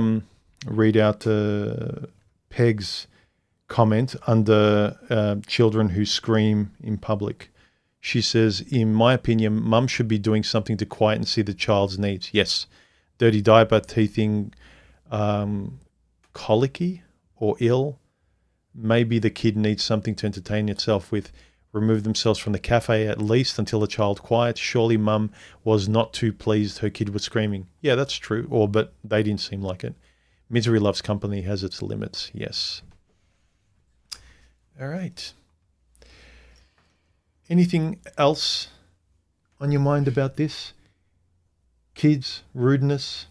read out Peg's comment under children who scream in public. She says, in my opinion, mum should be doing something to quiet and see the child's needs. Yes. Dirty diaper, teething, colicky or ill. Maybe the kid needs something to entertain itself with. Remove themselves from the cafe at least until the child quiets. Surely mum was not too pleased her kid was screaming. Yeah, that's true. But they didn't seem like it. Misery loves company, has its limits. Yes. All right. Anything else on your mind about this? Kids, rudeness.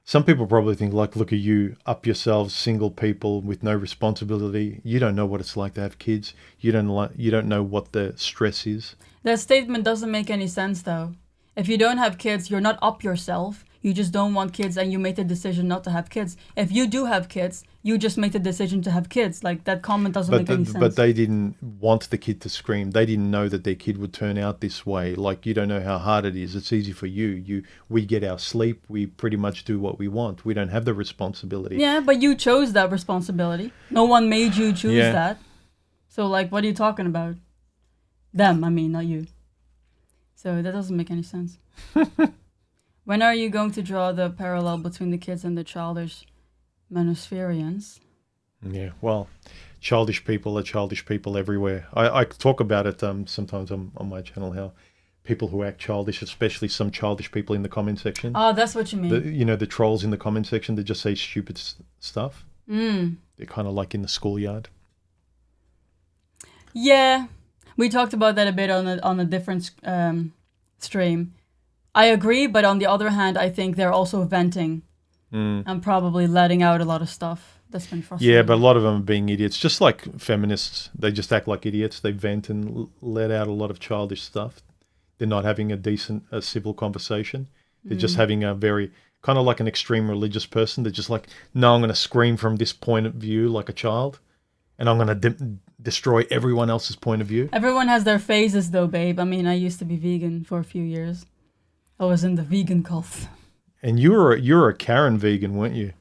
Some people probably think, like, look at you, up yourselves, single people with no responsibility. You don't know what it's like to have kids. You don't know what the stress is. That statement doesn't make any sense, though. If you don't have kids, you're not up yourself. You just don't want kids and you made the decision not to have kids. If you do have kids, you just made the decision to have kids. Like, that comment doesn't make any sense. But they didn't want the kid to scream. They didn't know that their kid would turn out this way. Like, you don't know how hard it is. It's easy for you. We get our sleep. We pretty much do what we want. We don't have the responsibility. Yeah, but you chose that responsibility. No one made you choose that. So, like, what are you talking about? Them, I mean, not you. So that doesn't make any sense. When are you going to draw the parallel between the kids and the childish Manuspherians? Yeah, well, childish people are childish people everywhere. I talk about it sometimes on my channel, how people who act childish, especially some childish people in the comment section. Oh, that's what you mean. The trolls in the comment section that just say stupid stuff. They're kind of like in the schoolyard. Yeah, we talked about that a bit on a different stream. I agree, but on the other hand, I think they're also venting and probably letting out a lot of stuff that's been frustrating. Yeah, but a lot of them are being idiots. Just like feminists, they just act like idiots. They vent and let out a lot of childish stuff. They're not having a civil conversation. They're just having a very, kind of like an extreme religious person. They're just like, no, I'm going to scream from this point of view like a child, and I'm going to destroy everyone else's point of view. Everyone has their phases though, babe. I mean, I used to be vegan for a few years. I was in the vegan cult. And you were a Karen vegan, weren't you?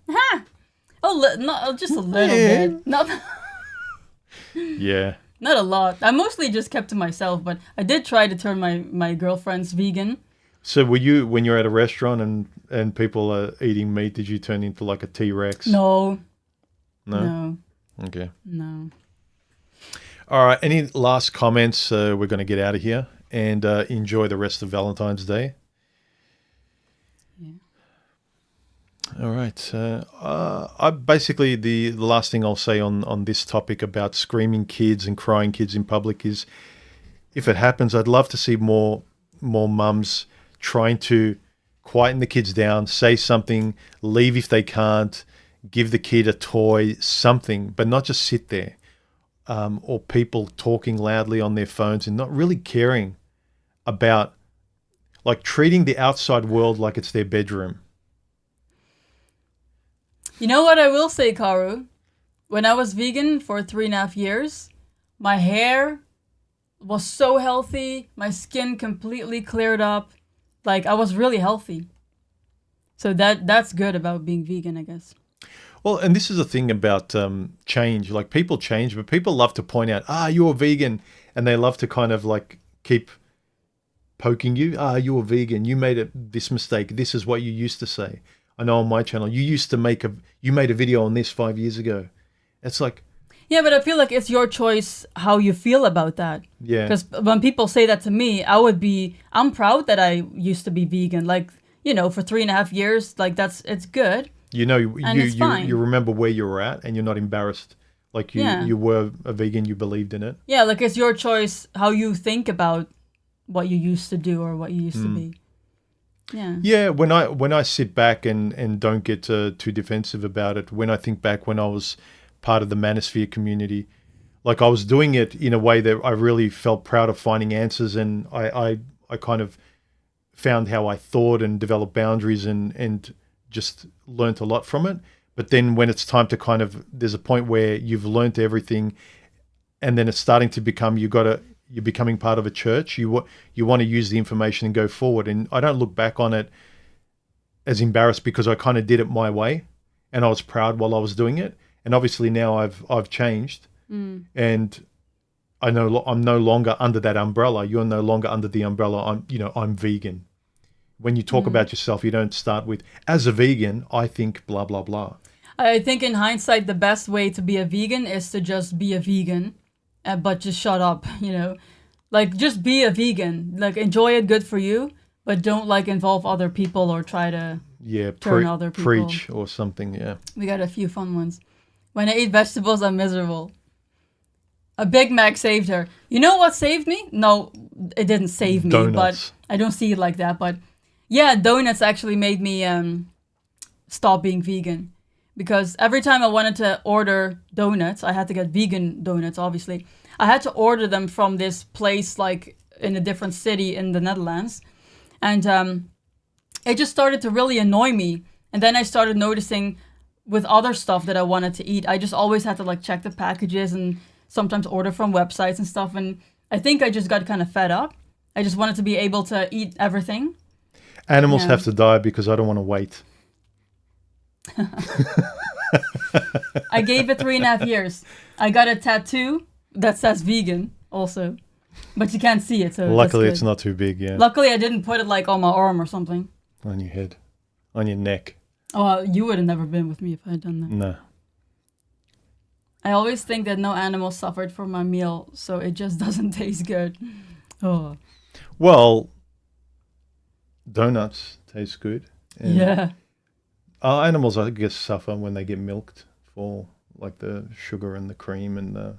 Not just a little bit. Not Yeah. not a lot. I mostly just kept to myself, but I did try to turn my girlfriends vegan. So were you, when you're at a restaurant and people are eating meat, did you turn into like a T-Rex? No. No? No. Okay. No. All right. Any last comments? We're going to get out of here and enjoy the rest of Valentine's Day. Yeah. All right. I basically the last thing I'll say on this topic about screaming kids and crying kids in public is, if it happens, I'd love to see more mums trying to quieten the kids down, say something, leave if they can't, give the kid a toy, something, but not just sit there. Or people talking loudly on their phones and not really caring about, like, treating the outside world like it's their bedroom. You know what I will say, Karu? When I was vegan for 3.5 years, my hair was so healthy. My skin completely cleared up. Like, I was really healthy. So that's good about being vegan, I guess. Well, and this is the thing about change. Like, people change, but people love to point out, you're vegan. And they love to kind of like keep poking you. You're vegan. You made this mistake. This is what you used to say. I know on my channel, you made a video on this 5 years ago. It's like... Yeah, but I feel like it's your choice how you feel about that. Yeah. Because when people say that to me, I'm proud that I used to be vegan. Like, for 3.5 years, like it's good. You remember where you were at and you're not embarrassed. Like you were a vegan, you believed in it. Yeah, like it's your choice how you think about what you used to do or what you used to be. Yeah. Yeah, when I sit back and don't get too defensive about it, when I think back when I was part of the Manosphere community, like I was doing it in a way that I really felt proud of finding answers, and I kind of found how I thought and developed boundaries and just learnt a lot from it. But then when it's time to there's a point where you've learnt everything, and then it's starting to become, you're becoming part of a church. You want to use the information and go forward. And I don't look back on it as embarrassed, because I kind of did it my way, and I was proud while I was doing it. And obviously now I've changed, and I know I'm no longer under that umbrella. You're no longer under the umbrella. I'm vegan. When you talk about yourself, you don't start with, as a vegan, I think blah, blah, blah. I think in hindsight, the best way to be a vegan is to just be a vegan, but just shut up, Like, just be a vegan. Like, enjoy it, good for you, but don't, involve other people or try to turn other people. Preach or something, yeah. We got a few fun ones. When I eat vegetables, I'm miserable. A Big Mac saved her. You know what saved me? No, it didn't save me, Donuts. But I don't see it like that. But yeah, donuts actually made me stop being vegan. Because every time I wanted to order donuts, I had to get vegan donuts, obviously. I had to order them from this place, in a different city in the Netherlands. And it just started to really annoy me. And then I started noticing with other stuff that I wanted to eat, I just always had to check the packages and sometimes order from websites and stuff. And I think I just got kind of fed up. I just wanted to be able to eat everything. Animals have to die because I don't want to wait. I gave it 3.5 years. I got a tattoo that says vegan also, but you can't see it. So luckily it's not too big. Yeah. Luckily I didn't put it on my arm or something. On your head. On your neck. Oh, you would have never been with me if I had done that. No. I always think that no animal suffered for my meal, so it just doesn't taste good. Oh. Well, donuts taste good. And Yeah. animals, I guess, suffer when they get milked for like the sugar and the cream and the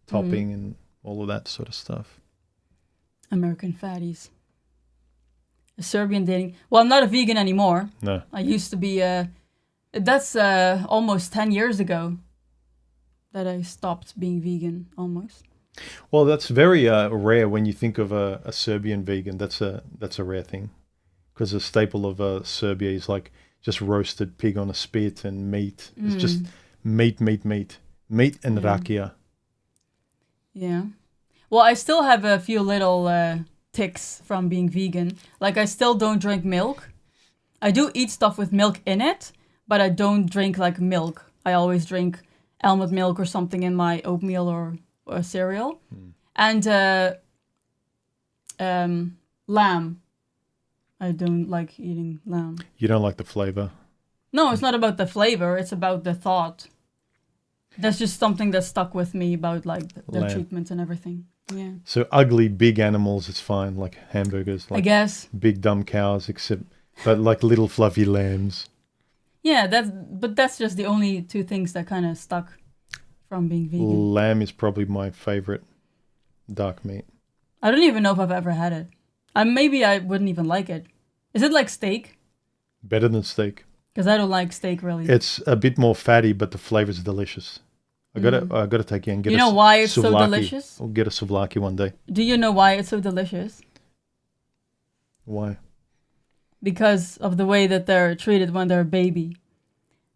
topping and all of that sort of stuff. American fatties. A Serbian dating. Well, I'm not a vegan anymore. No. I used to be. That's almost 10 years ago that I stopped being vegan, almost. Well, that's very rare when you think of a Serbian vegan. That's a rare thing, because the staple of Serbia is like just roasted pig on a spit and meat. It's just meat and rakia. Yeah. Well, I still have a few little ticks from being vegan. Like, I still don't drink milk. I do eat stuff with milk in it, but I don't drink like milk. I always drink almond milk or something in my oatmeal or cereal. And lamb. I don't like eating lamb. You don't like the flavor? No, it's not about the flavor. It's about the thought. That's just something that stuck with me about like the treatments and everything. Yeah. So ugly big animals, it's fine, like hamburgers. Like I guess. Big dumb cows, but like little fluffy lambs. Yeah, that's just the only two things that kind of stuck from being vegan. Lamb is probably my favorite dark meat. I don't even know if I've ever had it. Maybe I wouldn't even like it. Is it like steak? Better than steak. Because I don't like steak really. It's a bit more fatty, but the flavor's delicious. I gotta take you and get. You know why it's so delicious? I'll get a souvlaki one day. Do you know why it's so delicious? Why? Because of the way that they're treated when they're a baby.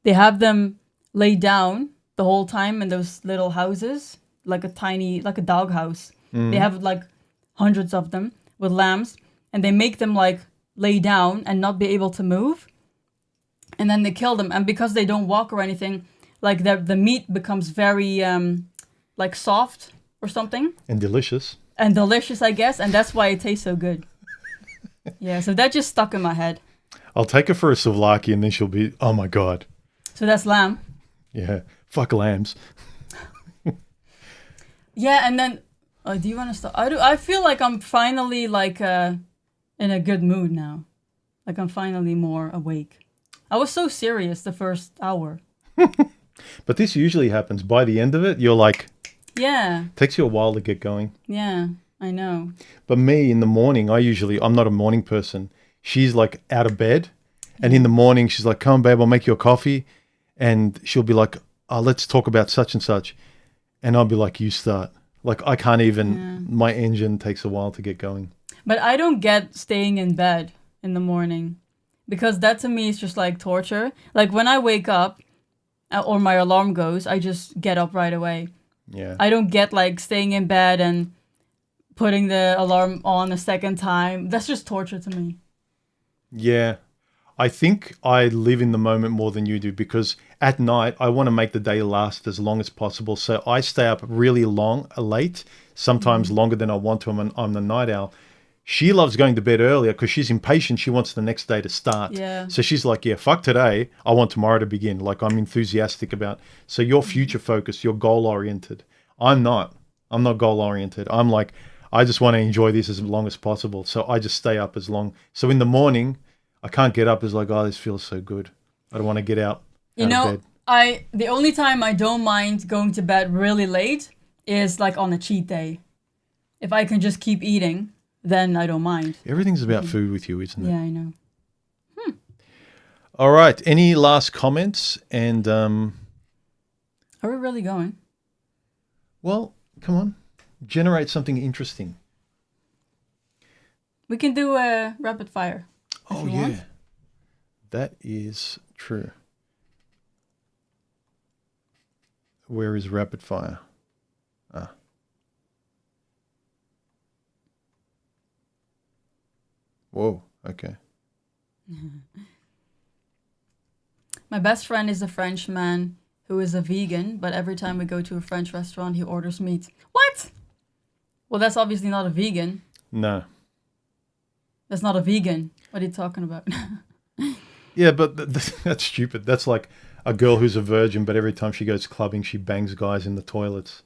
They have them lay down the whole time in those little houses, like a dog house. They have like hundreds of them with lambs, and they make them like lay down and not be able to move. And then they kill them, and because they don't walk or anything, like the meat becomes very like soft or something. And delicious. And delicious, I guess, and that's why it tastes so good. Yeah, so that just stuck in my head. I'll take her for a souvlaki, and then she'll be, oh my god. So that's lamb. Yeah, fuck lambs. Yeah, and then do you want to start? I feel like I'm finally like in a good mood now. Like I'm finally more awake. I was so serious the first hour. But this usually happens. By the end of it, you're like... Yeah. Takes you a while to get going. Yeah, I know. But me, in the morning, I'm not a morning person. She's like out of bed. And in the morning, she's like, come, babe, I'll make you a coffee. And she'll be like, oh, let's talk about such and such. And I'll be like, you start. Like, I can't even... My engine takes a while to get going. But I don't get staying in bed in the morning. Because that to me is just like torture. Like when I wake up or my alarm goes, I just get up right away. Yeah. I don't get like staying in bed and putting the alarm on a second time. That's just torture to me. Yeah. I think I live in the moment more than you do, because at night I want to make the day last as long as possible. So I stay up really late, sometimes longer than I want to. I'm the night owl. She loves going to bed earlier because she's impatient. She wants the next day to start. Yeah. So she's like, yeah, fuck today. I want tomorrow to begin. Like, I'm enthusiastic about. So you're future focused. You're goal oriented. I'm not goal oriented. I'm like, I just want to enjoy this as long as possible. So I just stay up as long. So in the morning, I can't get up. It's like, oh, this feels so good. I don't want to get out of bed. The only time I don't mind going to bed really late is like on a cheat day. If I can just keep eating, then I don't mind. Everything's about food with you, isn't it? Yeah, I know. All right. Any last comments? And are we really going? Well, come on. Generate something interesting. We can do a rapid fire. Oh, yeah. Want. That is true. Where is rapid fire? Whoa, okay. My best friend is a Frenchman who is a vegan, but every time we go to a French restaurant, he orders meat. What? Well, that's obviously not a vegan. No. That's not a vegan. What are you talking about? Yeah, but that's stupid. That's like a girl who's a virgin, but every time she goes clubbing, she bangs guys in the toilets.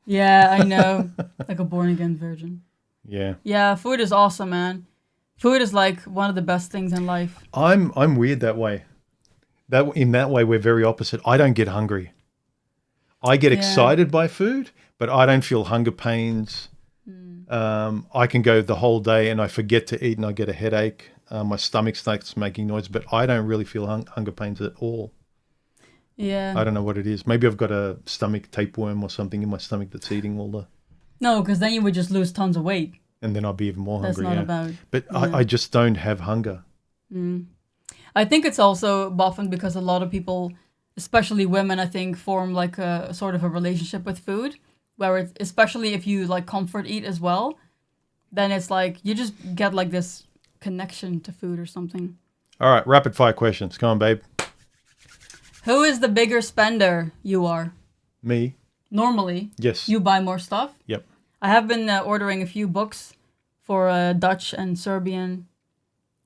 Yeah, I know. Like a born again virgin. Yeah. Yeah, food is awesome, man. Food is like one of the best things in life. I'm weird that way. In that way, we're very opposite. I don't get hungry. I get excited by food, but I don't feel hunger pains. I can go the whole day and I forget to eat and I get a headache. My stomach starts making noise, but I don't really feel hunger pains at all. Yeah. I don't know what it is. Maybe I've got a stomach tapeworm or something in my stomach that's eating all the... No, because then you would just lose tons of weight. And then I'll be even more hungry. That's not about... But I just don't have hunger. I think it's also often because a lot of people, especially women, I think, form like a sort of a relationship with food, where it's, especially if you like comfort eat as well, then it's like you just get like this connection to food or something. All right, rapid fire questions. Come on, babe. Who is the bigger spender? You are. Me. Normally. Yes. You buy more stuff? Yep. I have been ordering a few books for Dutch and Serbian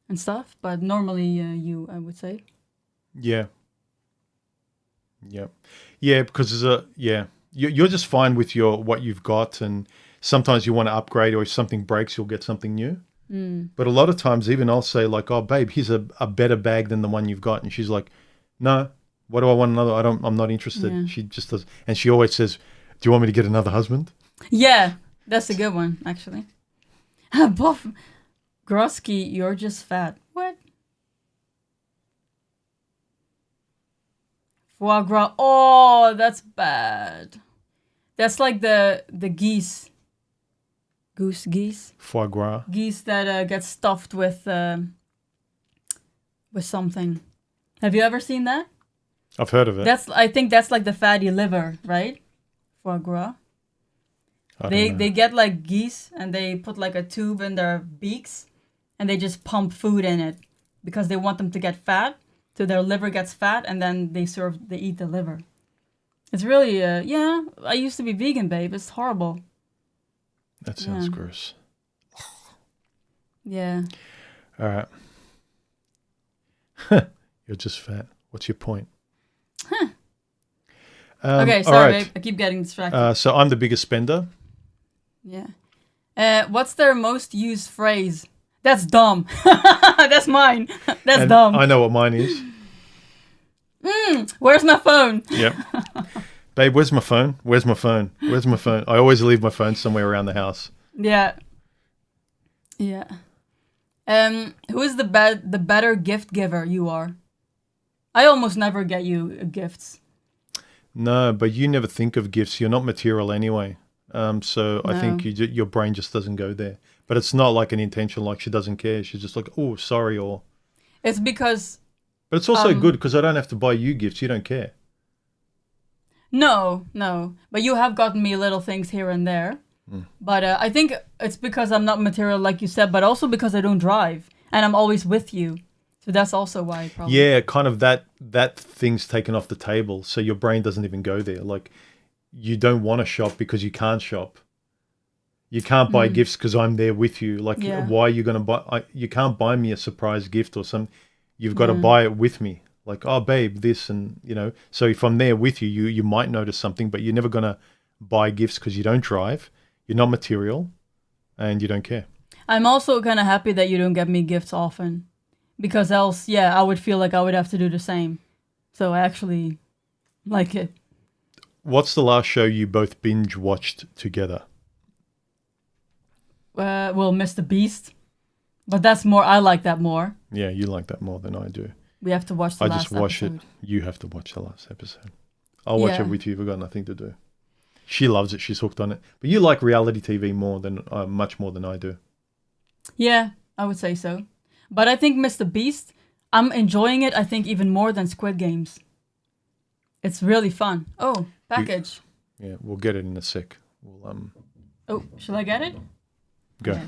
and stuff, but normally you, I would say. Yeah. Yeah. Yeah, because you're just fine with what you've got, and sometimes you want to upgrade, or if something breaks, you'll get something new. But a lot of times, even I'll say like, "Oh, babe, here's a better bag than the one you've got," and she's like, "No, what do I want another? I'm not interested." Yeah. She just does, and she always says, "Do you want me to get another husband?" Yeah, that's a good one, actually. Buff Grosky, you're just fat. What? Foie gras. Oh, that's bad. That's like the geese. Geese. Foie gras. Geese that get stuffed with something. Have you ever seen that? I've heard of it. I think that's like the fatty liver, right? Foie gras. They get like geese and they put like a tube in their beaks and they just pump food in it because they want them to get fat. So their liver gets fat and then they eat the liver. It's really, I used to be vegan, babe. It's horrible. That sounds gross. Yeah. All right. You're just fat. What's your point? Huh. Okay, sorry, babe. I keep getting distracted. So I'm the biggest spender. Yeah. What's their most used phrase? That's dumb. That's mine. That's dumb. I know what mine is. Where's my phone? Yep. Babe, where's my phone? Where's my phone? Where's my phone? I always leave my phone somewhere around the house. Yeah. Yeah. Who is the better gift giver? You are. I almost never get you gifts. No, but you never think of gifts. You're not material anyway. So I think your brain just doesn't go there. But it's not like an intention, like she doesn't care. She's just like, oh, sorry, or... It's because... But it's also good because I don't have to buy you gifts. You don't care. No. But you have gotten me little things here and there. But I think it's because I'm not material, like you said, but also because I don't drive. And I'm always with you. So that's also why probably... Yeah, kind of that thing's taken off the table. So your brain doesn't even go there. Like, you don't want to shop because you can't shop. You can't buy gifts because I'm there with you. Like, why are you going to buy... you can't buy me a surprise gift or something. You've got to buy it with me. Like, oh, babe, this and, So if I'm there with you, you might notice something, but you're never going to buy gifts because you don't drive. You're not material and you don't care. I'm also kind of happy that you don't get me gifts often. Because else, I would feel like I would have to do the same. So I actually like it. What's the last show you both binge watched together? Well, Mr. Beast. But that's more, I like that more. Yeah, you like that more than I do. We have to watch the last episode. I just watch it. You have to watch the last episode. I'll watch it with you. We've got nothing to do. She loves it. She's hooked on it. But you like reality TV much more than I do. Yeah, I would say so. But I think Mr. Beast, I'm enjoying it, I think, even more than Squid Games. It's really fun. Oh, package. We'll get it in a sec. Oh, shall I get it? Go.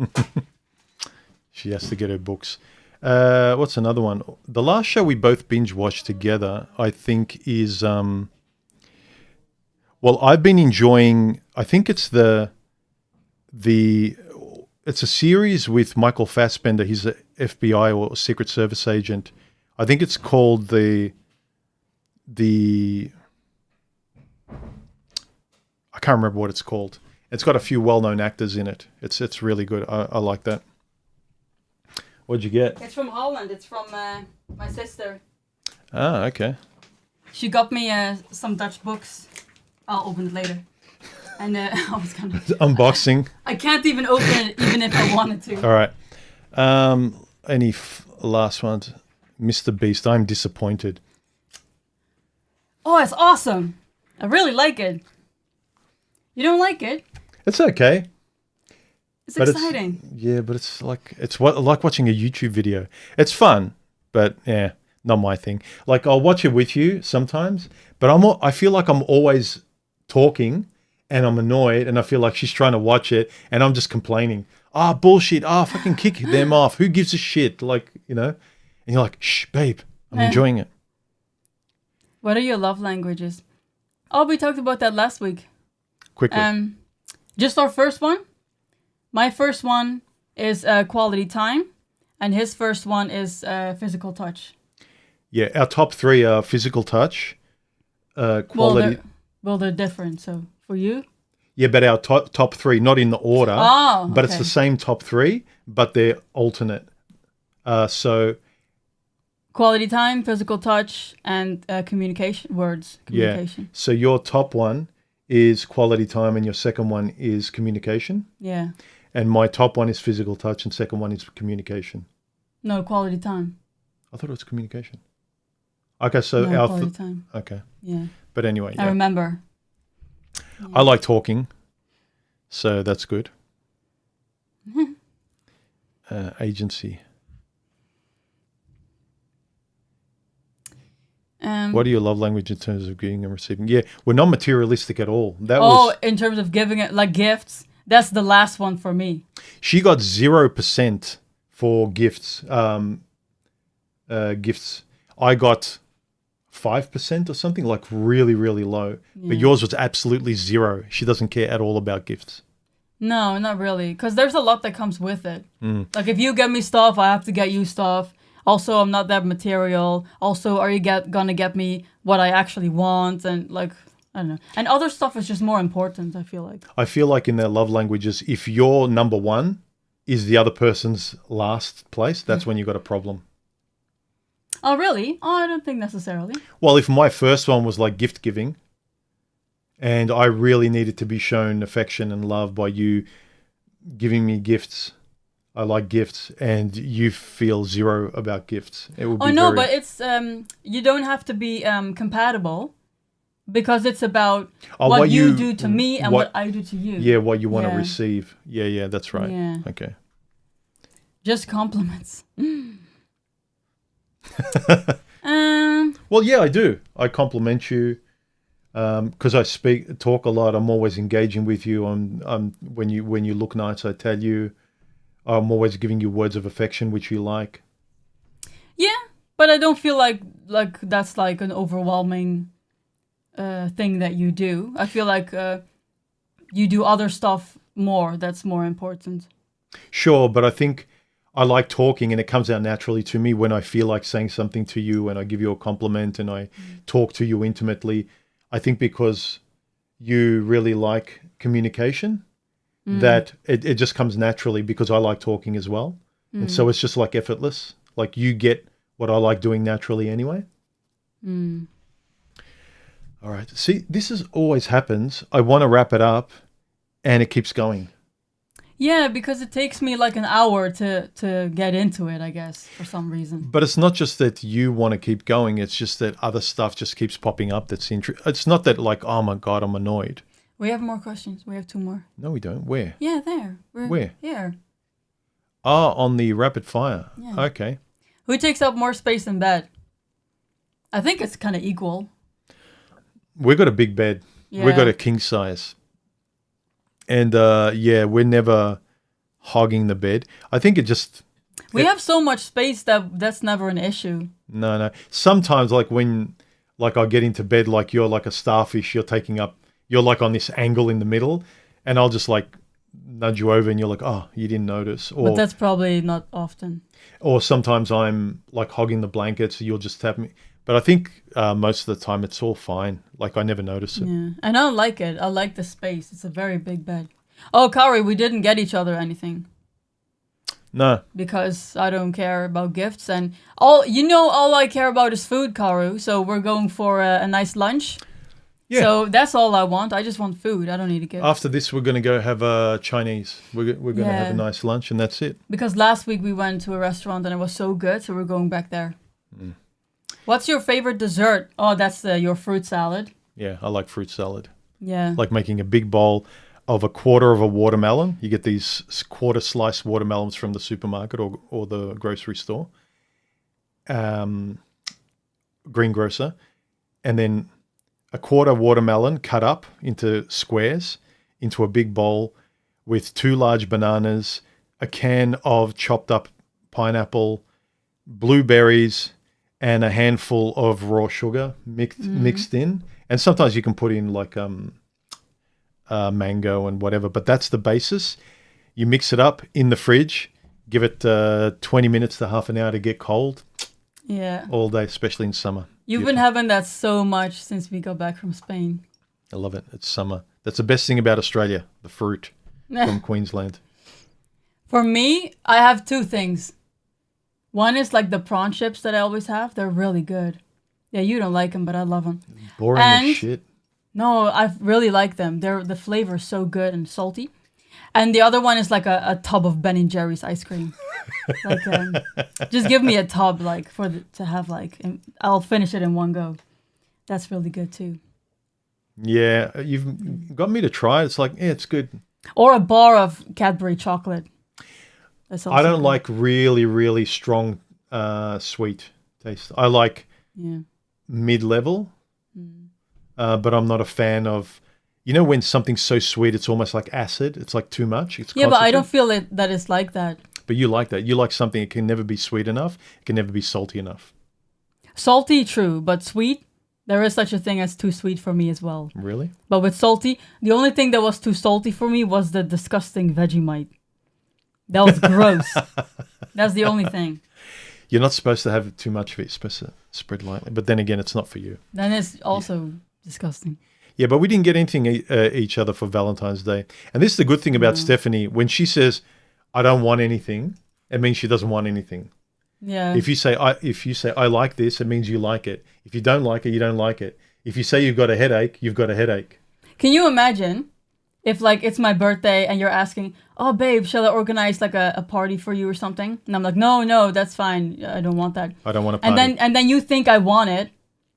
Okay. She has to get her books. What's another one? The last show we both binge watched together, I think, is I've been enjoying. I think it's the it's a series with Michael Fassbender. He's a FBI or Secret Service agent. I think it's called the I can't remember what it's called. It's got a few well-known actors in it. It's really good. I like that. What'd you get? It's from Holland. It's from my sister. Ah, okay. She got me some Dutch books. I'll open it later. And I was gonna Unboxing. I can't even open it, even if I wanted to. All right. Any last ones? Mr. Beast. I'm disappointed. Oh, it's awesome. I really like it. You don't like it? It's okay. It's exciting. But it's like watching a YouTube video. It's fun, but yeah, not my thing. Like I'll watch it with you sometimes, but I feel like I'm always talking and I'm annoyed and I feel like she's trying to watch it and I'm just complaining. Bullshit. Fucking kick them off. Who gives a shit? Like, and you're like, shh, babe, I'm enjoying it. What are your love languages? Oh, we talked about that last week. Quickly. Just our first one. My first one is quality time, and his first one is physical touch. Yeah, our top 3 are physical touch, quality. Well, they're different. So for you? Yeah, but our top 3, not in the order. Oh, okay. But it's the same top 3, but they're alternate. So quality time, physical touch, and communication. Communication. Yeah. So your top one is quality time and your second one is communication. Yeah. And my top one is physical touch and second one is communication. No, quality time. I thought it was communication. Okay, so no, quality time. Okay. Yeah. But anyway, yeah. I remember. Yeah. I like talking, so that's good. Agency. What are your love language in terms of giving and receiving? Yeah, we're not materialistic at all. In terms of giving it like gifts, that's the last one for me. She got 0% for gifts. Gifts. I got 5% or something, like really, really low. Yeah. But yours was absolutely 0. She doesn't care at all about gifts. No, not really, because there's a lot that comes with it. Like if you get me stuff, I have to get you stuff. Also, I'm not that material. Also, are you gonna get me what I actually want? And like, I don't know. And other stuff is just more important, I feel like. I feel like in their love languages, if your number 1 is the other person's last place, that's when you got a problem. Oh, really? Oh, I don't think necessarily. Well, if my first one was like gift giving and I really needed to be shown affection and love by you giving me gifts, I like gifts, and you feel 0 about gifts. It would be but it's you don't have to be compatible, because it's about what you do to me and what I do to you. Yeah, what you want to receive. Yeah, that's right. Yeah. Okay. Just compliments. Well, yeah, I do. I compliment you because I talk a lot. I'm always engaging with you. When you look nice, I tell you. I'm always giving you words of affection, which you like. Yeah, but I don't feel like that's like an overwhelming thing that you do. I feel like you do other stuff more. That's more important. Sure, but I think I like talking and it comes out naturally to me when I feel like saying something to you and I give you a compliment and I talk to you intimately. I think because you really like communication, that it just comes naturally because I like talking as well. And so it's just like effortless. Like you get what I like doing naturally anyway. All right. See, always happens. I want to wrap it up and it keeps going. Yeah, because it takes me like an hour to get into it, I guess, for some reason. But it's not just that you want to keep going. It's just that other stuff just keeps popping up. It's not that like, oh my God, I'm annoyed. We have more questions. We have 2 more. No, we don't. Where? Yeah, there. Where? Here. On the rapid fire. Yeah. Okay. Who takes up more space in bed? I think it's kind of equal. We've got a big bed. Yeah. We've got a king size. And we're never hogging the bed. I think we have so much space that's never an issue. No. Sometimes like when I get into bed, like you're like a starfish, you're like on this angle in the middle, and I'll just like nudge you over and you're like, oh, you didn't notice. But that's probably not often. Or sometimes I'm like hogging the blankets, you'll just tap me. But I think most of the time it's all fine. Like I never notice it. Yeah, and I like it. I like the space. It's a very big bed. Oh, Kari, we didn't get each other anything. No. Because I don't care about gifts. And all I care about is food, Karu. So we're going for a nice lunch. Yeah. So that's all I want. I just want food. I don't need a gift. After this, we're going to go have a Chinese. We're going to have a nice lunch and that's it. Because last week we went to a restaurant and it was so good. So we're going back there. Mm. What's your favorite dessert? Oh, that's your fruit salad. Yeah, I like fruit salad. Yeah. Like making a big bowl of a quarter of a watermelon. You get these quarter sliced watermelons from the supermarket or the grocery store. Greengrocer. And then a quarter watermelon cut up into squares into a big bowl with 2 large bananas, a can of chopped up pineapple, blueberries, and a handful of raw sugar mixed in. And sometimes you can put in like mango and whatever, but that's the basis. You mix it up in the fridge, give it 20 minutes to half an hour to get cold. Yeah. All day, especially in summer. You've been having that so much since we got back from Spain. I love it. It's summer. That's the best thing about Australia, the fruit from Queensland. For me, I have 2 things. One is like the prawn chips that I always have. They're really good. Yeah, you don't like them, but I love them. Boring as shit. No, I really like them. The flavor is so good and salty. And the other one is like a tub of Ben & Jerry's ice cream. Like, just give me a tub to have and I'll finish it in one go. That's really good too. Yeah, you've got me to try it. It's like, yeah, it's good. Or a bar of Cadbury chocolate. I don't like really, really strong sweet taste. I like mid-level, but I'm not a fan of, when something's so sweet, it's almost like acid. It's like too much. It's but I don't feel that it's like that. But you like that. You like something that can never be sweet enough. It can never be salty enough. Salty, true, but sweet, there is such a thing as too sweet for me as well. Really? But with salty, the only thing that was too salty for me was the disgusting Vegemite. That was gross. That's the only thing. You're not supposed to have too much of it. You're supposed to spread lightly. But then again, it's not for you. Then it's also disgusting. Yeah, but we didn't get anything each other for Valentine's Day. And this is the good thing about Stephanie. When she says, I don't want anything, it means she doesn't want anything. Yeah. If you say I like this, it means you like it. If you don't like it, you don't like it. If you say you've got a headache, you've got a headache. Can you imagine if it's my birthday and you're asking, oh babe, shall I organize a party for you or something? And I'm like, no, that's fine. I don't want that. I don't want a party. And then you think I want it,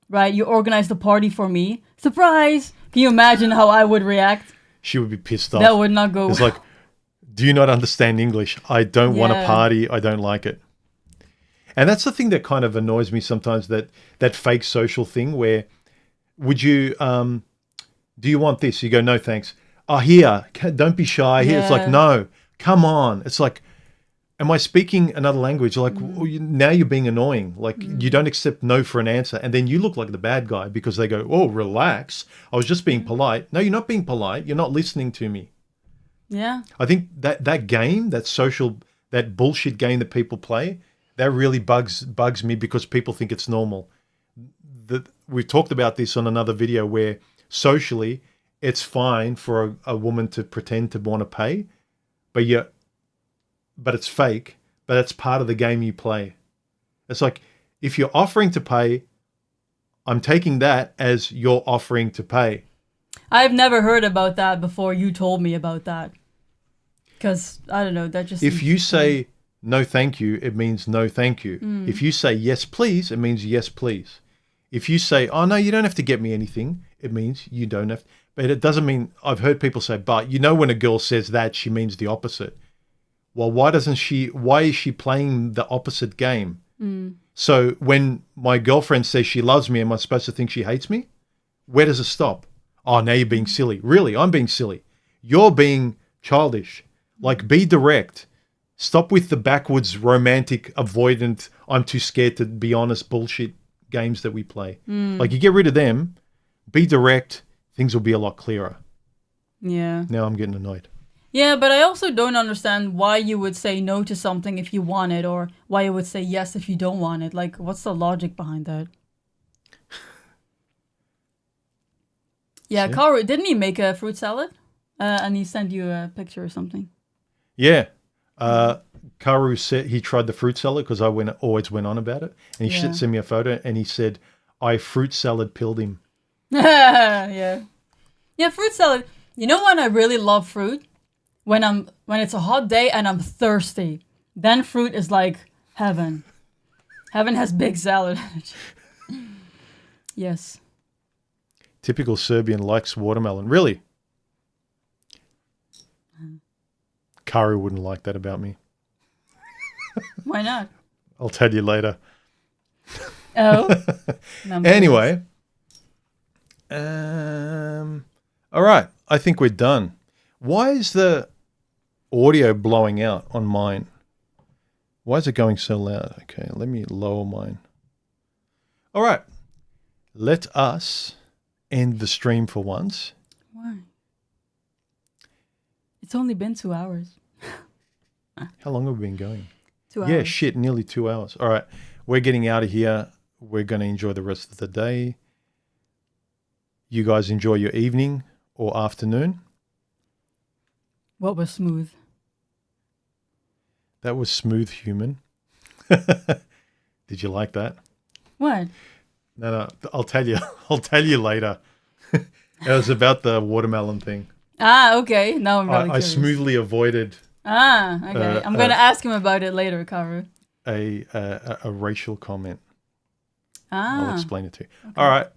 right? You organize the party for me. Surprise! Can you imagine how I would react? She would be pissed off. That would not go well. It's like, do you not understand English? I don't want a party. I don't like it. And that's the thing that kind of annoys me sometimes, that fake social thing where would you, do you want this? You go, no, thanks. Oh, here, don't be shy. Here, it's like, no, come on. It's like, am I speaking another language? Like, now you're being annoying. Like, you don't accept no for an answer. And then you look like the bad guy because they go, oh, relax. I was just being polite. No, you're not being polite. You're not listening to me. Yeah. I think that game, that bullshit game that people play, that really bugs me because people think it's normal. We've talked about this on another video where socially it's fine for a woman to pretend to want to pay, but it's fake, but that's part of the game you play. It's like, if you're offering to pay, I'm taking that as you're offering to pay. I've never heard about that before you told me about that. Because, I don't know, that just... If you say no thank you, it means no thank you. If you say yes please, it means yes please. If you say, oh no, you don't have to get me anything, it means you don't have to. But it doesn't mean, I've heard people say, but when a girl says that, she means the opposite. Well, why is she playing the opposite game? So when my girlfriend says she loves me, am I supposed to think she hates me? Where does it stop? Oh, now you're being silly. Really, I'm being silly. You're being childish. Like, be direct. Stop with the backwards, romantic, avoidant, I'm too scared to be honest bullshit games that we play. Like, you get rid of them, be direct, things will be a lot clearer. Yeah. Now I'm getting annoyed. Yeah, but I also don't understand why you would say no to something if you want it, or why you would say yes if you don't want it. Like, what's the logic behind that? Yeah, See? Karu, didn't he make a fruit salad? And he sent you a picture or something. Yeah. Karu said he tried the fruit salad because I always went on about it. And he Yeah. sent me a photo and he said, I fruit salad pilled him. Yeah. Yeah, fruit salad. You know when I really love fruit? When it's a hot day and I'm thirsty. Then fruit is like heaven. Heaven has big salad. Yes. Typical Serbian likes watermelon. Really? Karu wouldn't like that about me. Why not? I'll tell you later. Oh. No, Anyway. All right. I think we're done. Why is the audio blowing out on mine? Why is it going so loud? Okay, let me lower mine. All right. Let us end the stream for once. Why? It's only been 2 hours. How long have we been going? 2 hours. Yeah, shit, nearly 2 hours. All right. We're getting out of here. We're going to enjoy the rest of the day. You guys enjoy your evening or afternoon. What was smooth? That was smooth human. Did you like that? What? No, I'll tell you. I'll tell you later. It was about the watermelon thing. Ah, okay. Now I'm really I curious. smoothly avoided Ah, okay. I'm gonna ask him about it later, Karu. a racial comment. Ah. I'll explain it to you. Okay. All right.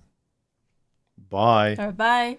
Bye. All right, bye.